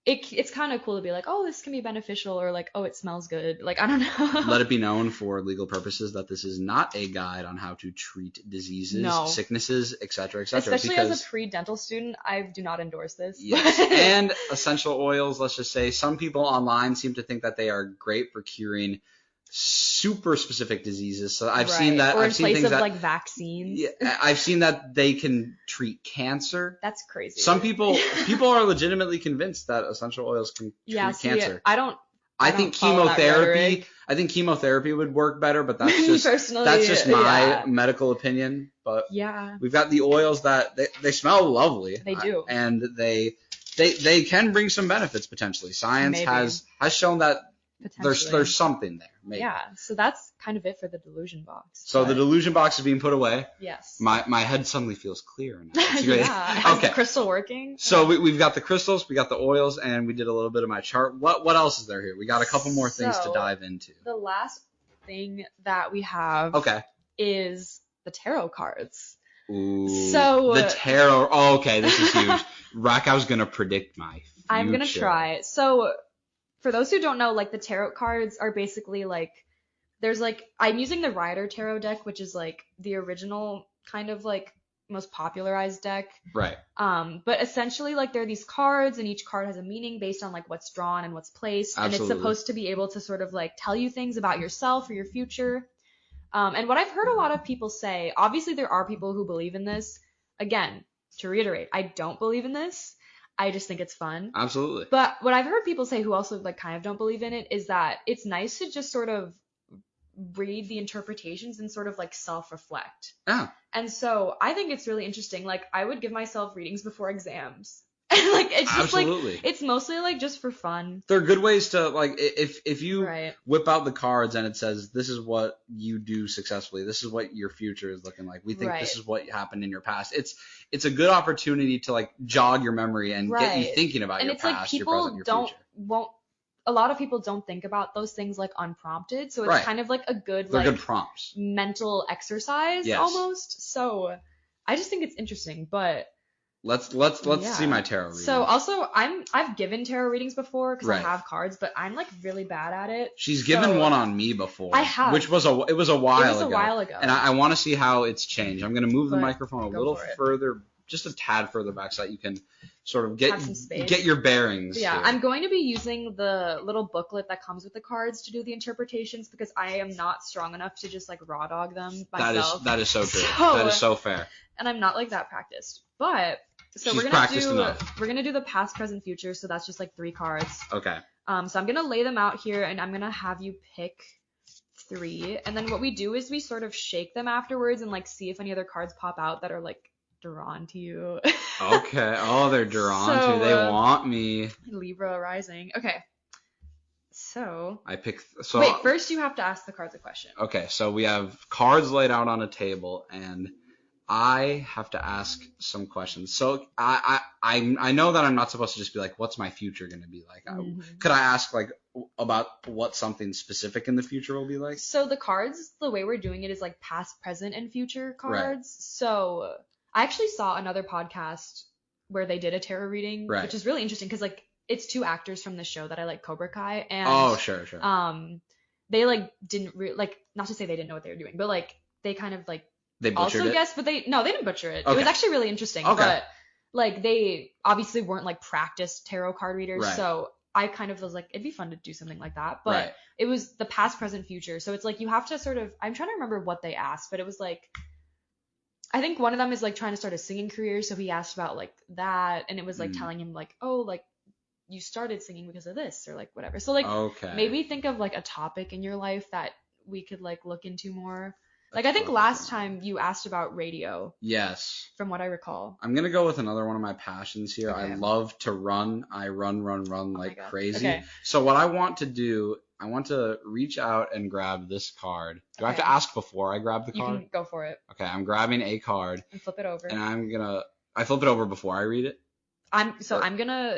[SPEAKER 2] it's kind of cool to be like, oh, this can be beneficial, or like, oh, it smells good. Like, I don't know.
[SPEAKER 1] Let it be known for legal purposes that this is not a guide on how to treat diseases, sicknesses, etc., etc.
[SPEAKER 2] Especially as a pre-dental student, I do not endorse this.
[SPEAKER 1] Yes. And essential oils, let's just say, some people online seem to think that they are great for curing super specific diseases. So I've seen that.
[SPEAKER 2] Or
[SPEAKER 1] I've seen
[SPEAKER 2] in place
[SPEAKER 1] things
[SPEAKER 2] of
[SPEAKER 1] that,
[SPEAKER 2] like vaccines.
[SPEAKER 1] Yeah, I've seen that they can treat cancer.
[SPEAKER 2] That's crazy.
[SPEAKER 1] Some people are legitimately convinced that essential oils can treat cancer. I think chemotherapy. I think chemotherapy would work better, but that's just that's just my medical opinion. But we've got the oils that they smell lovely.
[SPEAKER 2] They do,
[SPEAKER 1] and they can bring some benefits potentially. Science has shown that there's something there. Maybe.
[SPEAKER 2] Yeah, so that's kind of it for the delusion box.
[SPEAKER 1] So the delusion box is being put away.
[SPEAKER 2] Yes.
[SPEAKER 1] My head suddenly feels clearer now.
[SPEAKER 2] Is the crystal working?
[SPEAKER 1] So we've got the crystals, we got the oils, and we did a little bit of my chart. What else is there here? We got a couple more things to dive into.
[SPEAKER 2] The last thing that we have is the tarot cards.
[SPEAKER 1] Ooh,
[SPEAKER 2] so
[SPEAKER 1] the tarot. Oh, okay, this is huge. Rakow's gonna predict my future.
[SPEAKER 2] I'm gonna try. So for those who don't know, like the tarot cards are basically like, there's like, I'm using the Rider Tarot deck, which is like the original kind of like most popularized deck.
[SPEAKER 1] Right.
[SPEAKER 2] But essentially like there are these cards and each card has a meaning based on like what's drawn and what's placed.
[SPEAKER 1] Absolutely.
[SPEAKER 2] And it's supposed to be able to sort of like tell you things about yourself or your future. And what I've heard a lot of people say, obviously there are people who believe in this. Again, to reiterate, I don't believe in this. I just think it's fun.
[SPEAKER 1] Absolutely.
[SPEAKER 2] But what I've heard people say who also like kind of don't believe in it is that it's nice to just sort of read the interpretations and sort of like self-reflect.
[SPEAKER 1] Yeah.
[SPEAKER 2] And so I think it's really interesting. Like I would give myself readings before exams. And like it's just like it's mostly like just for fun.
[SPEAKER 1] They're good ways to like if you whip out the cards and it says this is what you do successfully, this is what your future is looking like. We think this is what happened in your past. It's a good opportunity to like jog your memory and get you thinking about your past,
[SPEAKER 2] like
[SPEAKER 1] your present, your future.
[SPEAKER 2] A lot of people don't think about those things like unprompted, so it's kind of like a good
[SPEAKER 1] good prompts,
[SPEAKER 2] mental exercise almost. So I just think it's interesting, but
[SPEAKER 1] Let's see my tarot reading.
[SPEAKER 2] So also I've given tarot readings before because I
[SPEAKER 1] Right.
[SPEAKER 2] have cards, but I'm like really bad at it.
[SPEAKER 1] She's given
[SPEAKER 2] So
[SPEAKER 1] one on me before.
[SPEAKER 2] I have.
[SPEAKER 1] Which was a while ago.
[SPEAKER 2] It was a while ago.
[SPEAKER 1] And I want to see how it's changed. I'm going to move the
[SPEAKER 2] But
[SPEAKER 1] microphone a
[SPEAKER 2] go
[SPEAKER 1] little
[SPEAKER 2] for it.
[SPEAKER 1] further, just a tad further back, so that you can sort of
[SPEAKER 2] Have some space.
[SPEAKER 1] get your bearings.
[SPEAKER 2] Yeah,
[SPEAKER 1] here.
[SPEAKER 2] I'm going to be using the little booklet that comes with the cards to do the interpretations because I am not strong enough to just like raw dog them myself.
[SPEAKER 1] That is so true.
[SPEAKER 2] So-
[SPEAKER 1] That is so fair.
[SPEAKER 2] And I'm not like that practiced. But so
[SPEAKER 1] She's
[SPEAKER 2] we're
[SPEAKER 1] practiced enough.
[SPEAKER 2] gonna do the past, present, future. So that's just like 3 cards.
[SPEAKER 1] Okay.
[SPEAKER 2] So I'm gonna lay them out here, and I'm gonna have you pick 3. And then what we do is we sort of shake them afterwards and like see if any other cards pop out that are like drawn to you.
[SPEAKER 1] Okay. Oh, they're drawn
[SPEAKER 2] So,
[SPEAKER 1] to. They want me.
[SPEAKER 2] Libra rising. Okay. So
[SPEAKER 1] I pick.
[SPEAKER 2] wait, first you have to ask the cards a question.
[SPEAKER 1] Okay, so we have cards laid out on a table, and I have to ask some questions. So I know that I'm not supposed to just be like, what's my future going to be like?
[SPEAKER 2] Mhm.
[SPEAKER 1] Could I ask like about what something specific in the future will be like?
[SPEAKER 2] So the cards, the way we're doing it is like past, present, and future cards.
[SPEAKER 1] Right.
[SPEAKER 2] So I actually saw another podcast where they did a tarot reading,
[SPEAKER 1] Right.
[SPEAKER 2] which is really interesting because like it's 2 actors from the show that I like, Cobra Kai, and
[SPEAKER 1] Oh, sure.
[SPEAKER 2] they like didn't like, not to say they didn't know what they were doing, but like they kind of like
[SPEAKER 1] They butchered
[SPEAKER 2] also
[SPEAKER 1] it.
[SPEAKER 2] guessed, but they didn't butcher it. It
[SPEAKER 1] Okay.
[SPEAKER 2] was actually really interesting.
[SPEAKER 1] Okay.
[SPEAKER 2] But like they obviously weren't like practiced tarot card readers,
[SPEAKER 1] Right.
[SPEAKER 2] so I kind of was like, it'd be fun to do something like that. But
[SPEAKER 1] Right.
[SPEAKER 2] it was the past, present, future. So it's like you have to sort of, I'm trying to remember what they asked, but it was like, I think one of them is like trying to start a singing career, so he asked about like that, and it was like telling him like, oh, like you started singing because of this, or like whatever. So like
[SPEAKER 1] Okay.
[SPEAKER 2] maybe think of like a topic in your life that we could like look into more. Like I think
[SPEAKER 1] That's
[SPEAKER 2] last
[SPEAKER 1] awesome.
[SPEAKER 2] time you asked about radio,
[SPEAKER 1] Yes.
[SPEAKER 2] from what I recall.
[SPEAKER 1] I'm gonna go with another one of my passions here.
[SPEAKER 2] Okay.
[SPEAKER 1] I love to run. I run like
[SPEAKER 2] God.
[SPEAKER 1] crazy.
[SPEAKER 2] Okay.
[SPEAKER 1] So what I want to do, I want to reach out and grab this card. Do I have to
[SPEAKER 2] Okay.
[SPEAKER 1] ask before I grab the
[SPEAKER 2] You
[SPEAKER 1] card?
[SPEAKER 2] can go for it
[SPEAKER 1] Okay, I'm grabbing a card,
[SPEAKER 2] and flip it over.
[SPEAKER 1] and I flip it over before I read it.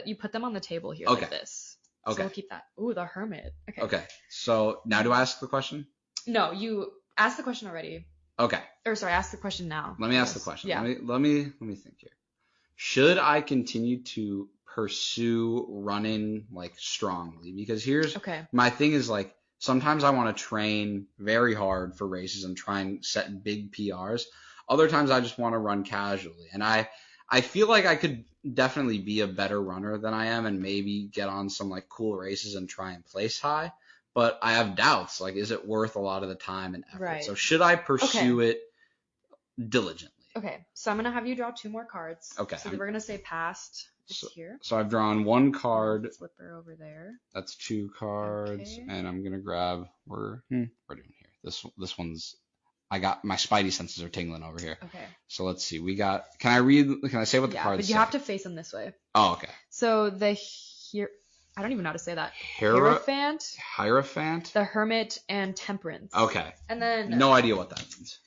[SPEAKER 2] You put them on the table here
[SPEAKER 1] Okay.
[SPEAKER 2] like this.
[SPEAKER 1] Okay.
[SPEAKER 2] So we'll keep that. Ooh, the hermit. Okay.
[SPEAKER 1] Okay, so now do I ask the question?
[SPEAKER 2] No, you asked the question already.
[SPEAKER 1] Okay,
[SPEAKER 2] Or sorry, ask the question now.
[SPEAKER 1] let me ask the
[SPEAKER 2] Yes.
[SPEAKER 1] question.
[SPEAKER 2] Yeah.
[SPEAKER 1] Let me think here. Should I continue to pursue running like strongly? Because here's
[SPEAKER 2] Okay.
[SPEAKER 1] my thing is like sometimes I want to train very hard for races and try and set big PRs. Other times I just want to run casually. And I feel like I could definitely be a better runner than I am and maybe get on some like cool races and try and place high. But I have doubts. Like, is it worth a lot of the time and effort?
[SPEAKER 2] Right.
[SPEAKER 1] So should I pursue it diligently?
[SPEAKER 2] Okay. So I'm gonna have you draw 2 more cards.
[SPEAKER 1] Okay.
[SPEAKER 2] So we're gonna say past. It's here.
[SPEAKER 1] So I've drawn 1 card.
[SPEAKER 2] Flip her over there.
[SPEAKER 1] That's 2 cards,
[SPEAKER 2] Okay.
[SPEAKER 1] and I'm gonna grab. We're doing here. This one's. I got my spidey senses are tingling over here.
[SPEAKER 2] Okay.
[SPEAKER 1] So let's see. We got. Can I read? Can I say what the
[SPEAKER 2] Yeah,
[SPEAKER 1] cards
[SPEAKER 2] but you
[SPEAKER 1] say?
[SPEAKER 2] have to face them this way.
[SPEAKER 1] Oh, okay.
[SPEAKER 2] So I don't even know how to say that.
[SPEAKER 1] Hierophant.
[SPEAKER 2] The hermit, and temperance.
[SPEAKER 1] Okay.
[SPEAKER 2] And then
[SPEAKER 1] No idea what that means.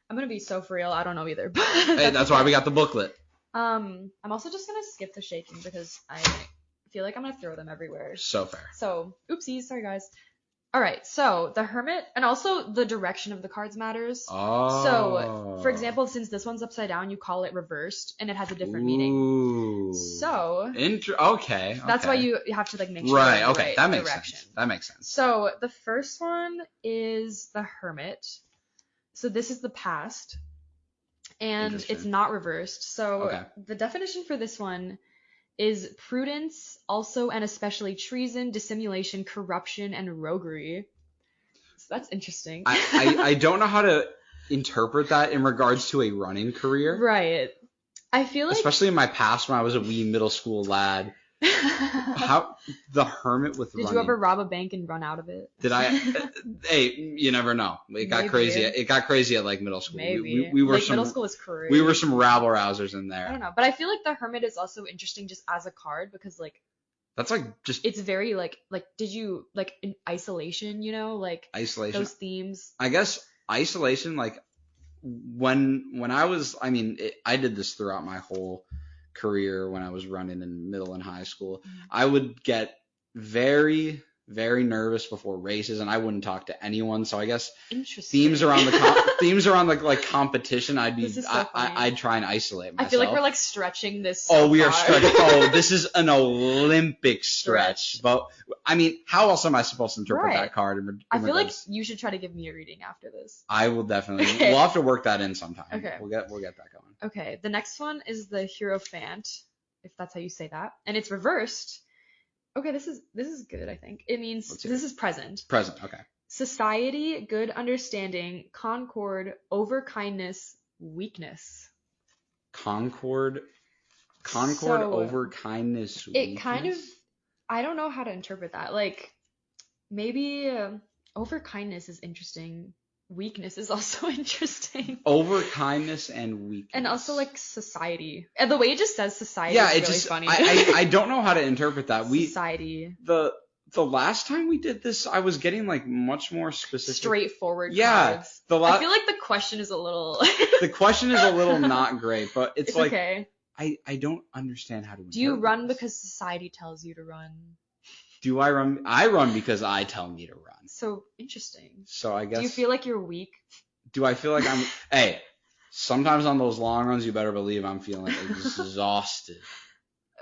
[SPEAKER 2] I'm gonna be so for real. I don't know either.
[SPEAKER 1] Hey, that's why we got the booklet.
[SPEAKER 2] I'm also just gonna skip the shaking because I feel like I'm gonna throw them everywhere.
[SPEAKER 1] So fair.
[SPEAKER 2] So, oopsies, sorry guys. All right, so the hermit, and also the direction of the cards matters.
[SPEAKER 1] Oh.
[SPEAKER 2] So, for example, since this one's upside down, you call it reversed, and it has a different meaning.
[SPEAKER 1] Ooh.
[SPEAKER 2] So,
[SPEAKER 1] Okay.
[SPEAKER 2] that's why
[SPEAKER 1] okay.
[SPEAKER 2] you have to like make sure
[SPEAKER 1] Right.
[SPEAKER 2] you're in the
[SPEAKER 1] Okay.
[SPEAKER 2] right
[SPEAKER 1] That makes
[SPEAKER 2] direction.
[SPEAKER 1] sense. That makes sense.
[SPEAKER 2] So the first one is the hermit. So this is the past, and it's
[SPEAKER 1] Interesting.
[SPEAKER 2] not reversed. So
[SPEAKER 1] Okay.
[SPEAKER 2] the definition for this one is prudence, also and especially treason, dissimulation, corruption, and roguery. So that's interesting.
[SPEAKER 1] I don't know how to interpret that in regards to a running career.
[SPEAKER 2] Right. I feel like
[SPEAKER 1] Especially in my past when I was a wee middle school lad. How the hermit with
[SPEAKER 2] Did
[SPEAKER 1] running.
[SPEAKER 2] you ever rob a bank and run out of it?
[SPEAKER 1] Did I? Hey, you never know. It got
[SPEAKER 2] Maybe.
[SPEAKER 1] crazy. It got crazy at like middle school.
[SPEAKER 2] Maybe.
[SPEAKER 1] We were
[SPEAKER 2] like,
[SPEAKER 1] some
[SPEAKER 2] middle school is crazy.
[SPEAKER 1] we were some rabble rousers in
[SPEAKER 2] I
[SPEAKER 1] there.
[SPEAKER 2] don't know, but I feel like the hermit is also interesting just as a card because like
[SPEAKER 1] That's like just
[SPEAKER 2] it's very like did you like in isolation, you know, like
[SPEAKER 1] isolation.
[SPEAKER 2] those themes.
[SPEAKER 1] I guess isolation. Like when I was, I did this throughout my whole career when I was running in middle and high school. I would get very very nervous before races, and I wouldn't talk to anyone. So I guess
[SPEAKER 2] Interesting.
[SPEAKER 1] themes around like competition,
[SPEAKER 2] This is so funny.
[SPEAKER 1] I'd try and isolate myself.
[SPEAKER 2] I feel like we're like stretching this.
[SPEAKER 1] Oh,
[SPEAKER 2] so
[SPEAKER 1] we are
[SPEAKER 2] far.
[SPEAKER 1] stretching. Oh, this is an Olympic stretch. But I mean, how else am I supposed to interpret
[SPEAKER 2] Right.
[SPEAKER 1] that card?
[SPEAKER 2] I feel like you should try to give me a reading after this.
[SPEAKER 1] I will definitely.
[SPEAKER 2] Okay.
[SPEAKER 1] We'll have to work that in sometime.
[SPEAKER 2] Okay.
[SPEAKER 1] We'll get that going.
[SPEAKER 2] Okay, the next one is the Hierophant, if that's how you say that, and it's reversed. Okay, this is good, I think. It means this is present.
[SPEAKER 1] Present, okay.
[SPEAKER 2] Society, good understanding, concord, overkindness, weakness.
[SPEAKER 1] Concord,
[SPEAKER 2] So,
[SPEAKER 1] over kindness.
[SPEAKER 2] It kind of, I don't know how to interpret that. Like, maybe overkindness is interesting. Weakness is also interesting.
[SPEAKER 1] Over kindness and weakness.
[SPEAKER 2] And also like society. And the way it just says society
[SPEAKER 1] Yeah,
[SPEAKER 2] is
[SPEAKER 1] it's
[SPEAKER 2] really
[SPEAKER 1] just
[SPEAKER 2] funny.
[SPEAKER 1] I don't know how to interpret that.
[SPEAKER 2] Society.
[SPEAKER 1] The last time we did this, I was getting like much more specific.
[SPEAKER 2] Straightforward
[SPEAKER 1] Yeah.
[SPEAKER 2] cards. I feel like the question is a little
[SPEAKER 1] the question is a little not great, but it's like
[SPEAKER 2] okay.
[SPEAKER 1] I don't understand how to interpret
[SPEAKER 2] Do you run
[SPEAKER 1] this.
[SPEAKER 2] because society tells you to run?
[SPEAKER 1] Do I run? I run because I tell me to run.
[SPEAKER 2] So interesting.
[SPEAKER 1] So I guess.
[SPEAKER 2] Do you feel like you're weak?
[SPEAKER 1] Do I feel like I'm? Hey, sometimes on those long runs, you better believe I'm feeling exhausted.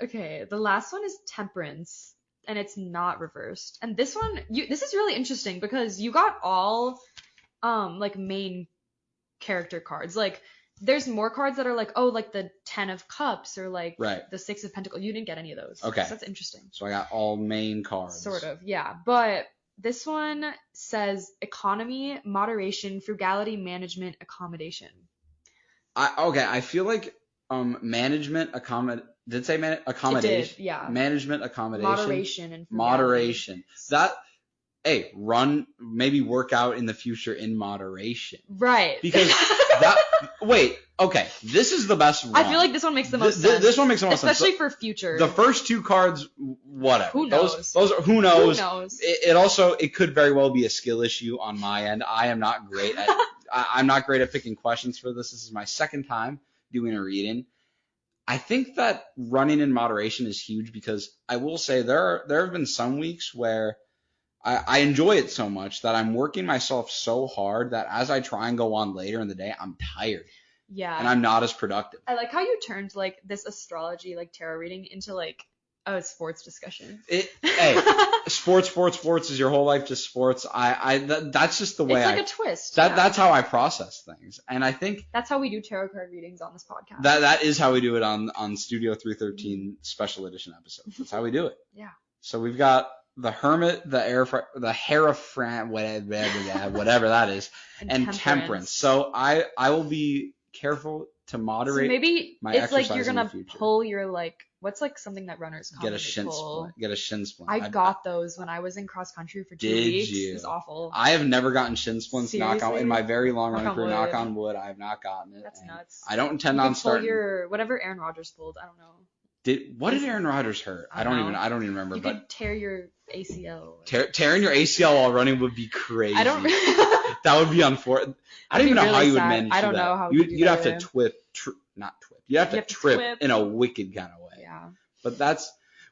[SPEAKER 2] Okay, the last one is Temperance, and it's not reversed. And this one, this is really interesting because you got all, like main character cards. Like, there's more cards that are like, oh, like the 10 of Cups or like the 6 of Pentacles. You didn't get any of those.
[SPEAKER 1] Okay.
[SPEAKER 2] So that's interesting.
[SPEAKER 1] So I got all main cards.
[SPEAKER 2] Sort of, yeah. But this one says economy, moderation, frugality, management, accommodation.
[SPEAKER 1] I feel like management did it say accommodation?
[SPEAKER 2] It did, yeah.
[SPEAKER 1] Management, accommodation.
[SPEAKER 2] Moderation and frugality.
[SPEAKER 1] Moderation. Maybe work out in the future in moderation.
[SPEAKER 2] Right.
[SPEAKER 1] Because this is the best one.
[SPEAKER 2] I feel like this one makes the most sense.
[SPEAKER 1] This one makes the most sense.
[SPEAKER 2] Especially for future.
[SPEAKER 1] The first two cards, whatever.
[SPEAKER 2] Who knows?
[SPEAKER 1] Those are, who knows?
[SPEAKER 2] Who knows?
[SPEAKER 1] It could very well be a skill issue on my end. I am not great at I'm not great at picking questions for this. This is my second time doing a reading. I think that running in moderation is huge because I will say there have been some weeks where I enjoy it so much that I'm working myself so hard that as I try and go on later in the day, I'm tired.
[SPEAKER 2] Yeah.
[SPEAKER 1] And I'm not as productive.
[SPEAKER 2] I like how you turned like this astrology, like tarot reading into like a sports discussion.
[SPEAKER 1] Hey, sports is your whole life just sports. That's just the way
[SPEAKER 2] it's like a twist.
[SPEAKER 1] That's how I process things. And I think
[SPEAKER 2] that's how we do tarot card readings on this podcast.
[SPEAKER 1] That is how we do it on Studio 313 special edition episodes. That's how we do it.
[SPEAKER 2] Yeah.
[SPEAKER 1] So we've the Hermit, the Hierophant, whatever that is, and Temperance. So I will be careful to moderate.
[SPEAKER 2] So maybe
[SPEAKER 1] my
[SPEAKER 2] it's like you're
[SPEAKER 1] exercise in
[SPEAKER 2] gonna
[SPEAKER 1] the future.
[SPEAKER 2] pull your like what's like something that runners
[SPEAKER 1] Get a shin splint.
[SPEAKER 2] I got those when I was in cross country for 2 weeks. It was awful.
[SPEAKER 1] I have never gotten shin splints.
[SPEAKER 2] Seriously?
[SPEAKER 1] Knock on in my very long running career.
[SPEAKER 2] wood.
[SPEAKER 1] Knock on wood. I have not gotten it.
[SPEAKER 2] That's nuts.
[SPEAKER 1] I don't intend
[SPEAKER 2] you
[SPEAKER 1] on
[SPEAKER 2] can
[SPEAKER 1] starting.
[SPEAKER 2] Pull whatever Aaron Rodgers pulled. I don't know.
[SPEAKER 1] What did Aaron Rodgers hurt? I don't even remember.
[SPEAKER 2] You could tear your ACL.
[SPEAKER 1] Tearing your ACL while running would be crazy.
[SPEAKER 2] I don't.
[SPEAKER 1] That would be unfortunate. I don't even know how you would manage that.
[SPEAKER 2] I don't know how
[SPEAKER 1] you'd have to You'd have to trip in a wicked kind of way.
[SPEAKER 2] Yeah.
[SPEAKER 1] But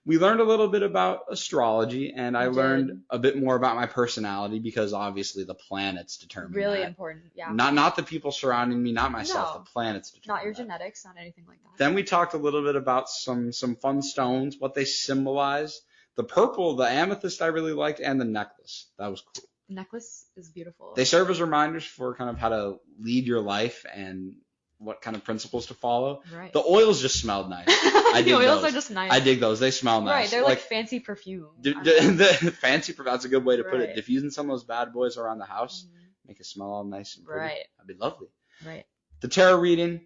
[SPEAKER 1] we learned a little bit about astrology, and I learned a bit more about my personality because obviously the planets determine
[SPEAKER 2] really important, yeah.
[SPEAKER 1] Not the people surrounding me, not myself.
[SPEAKER 2] No.
[SPEAKER 1] The planets determine
[SPEAKER 2] not your genetics, not anything like that.
[SPEAKER 1] Then we talked a little bit about some fun stones, what they symbolize. The purple, the amethyst I really liked, and the necklace. That was cool.
[SPEAKER 2] The necklace is beautiful.
[SPEAKER 1] They serve as reminders for kind of how to lead your life and what kind of principles to follow.
[SPEAKER 2] Right.
[SPEAKER 1] The oils just smelled nice.
[SPEAKER 2] The oils are just nice.
[SPEAKER 1] I dig those. They smell nice.
[SPEAKER 2] Right, they're like fancy perfume.
[SPEAKER 1] The fancy perfume, that's a good way to put it.
[SPEAKER 2] Right.
[SPEAKER 1] Diffusing some of those bad boys around the house, make it smell all nice and pretty.
[SPEAKER 2] Right.
[SPEAKER 1] That'd be lovely.
[SPEAKER 2] Right.
[SPEAKER 1] The tarot reading,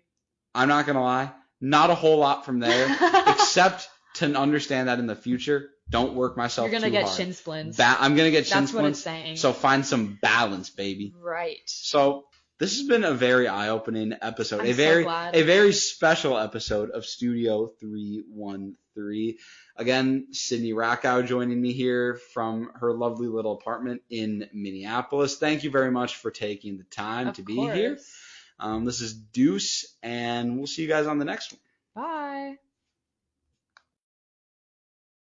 [SPEAKER 1] I'm not going to lie, not a whole lot from there, except to understand that in the future, don't work myself too hard.
[SPEAKER 2] You're going to get shin splints.
[SPEAKER 1] I'm going to get shin splints.
[SPEAKER 2] That's what it's saying.
[SPEAKER 1] So find some balance, baby.
[SPEAKER 2] Right.
[SPEAKER 1] So this has been a very eye-opening episode.
[SPEAKER 2] I'm so glad.
[SPEAKER 1] A very special episode of Studio 313. Again, Sydney Rakow joining me here from her lovely little apartment in Minneapolis. Thank you very much for taking the time to be here. This is Deuce, and we'll see you guys on the next one.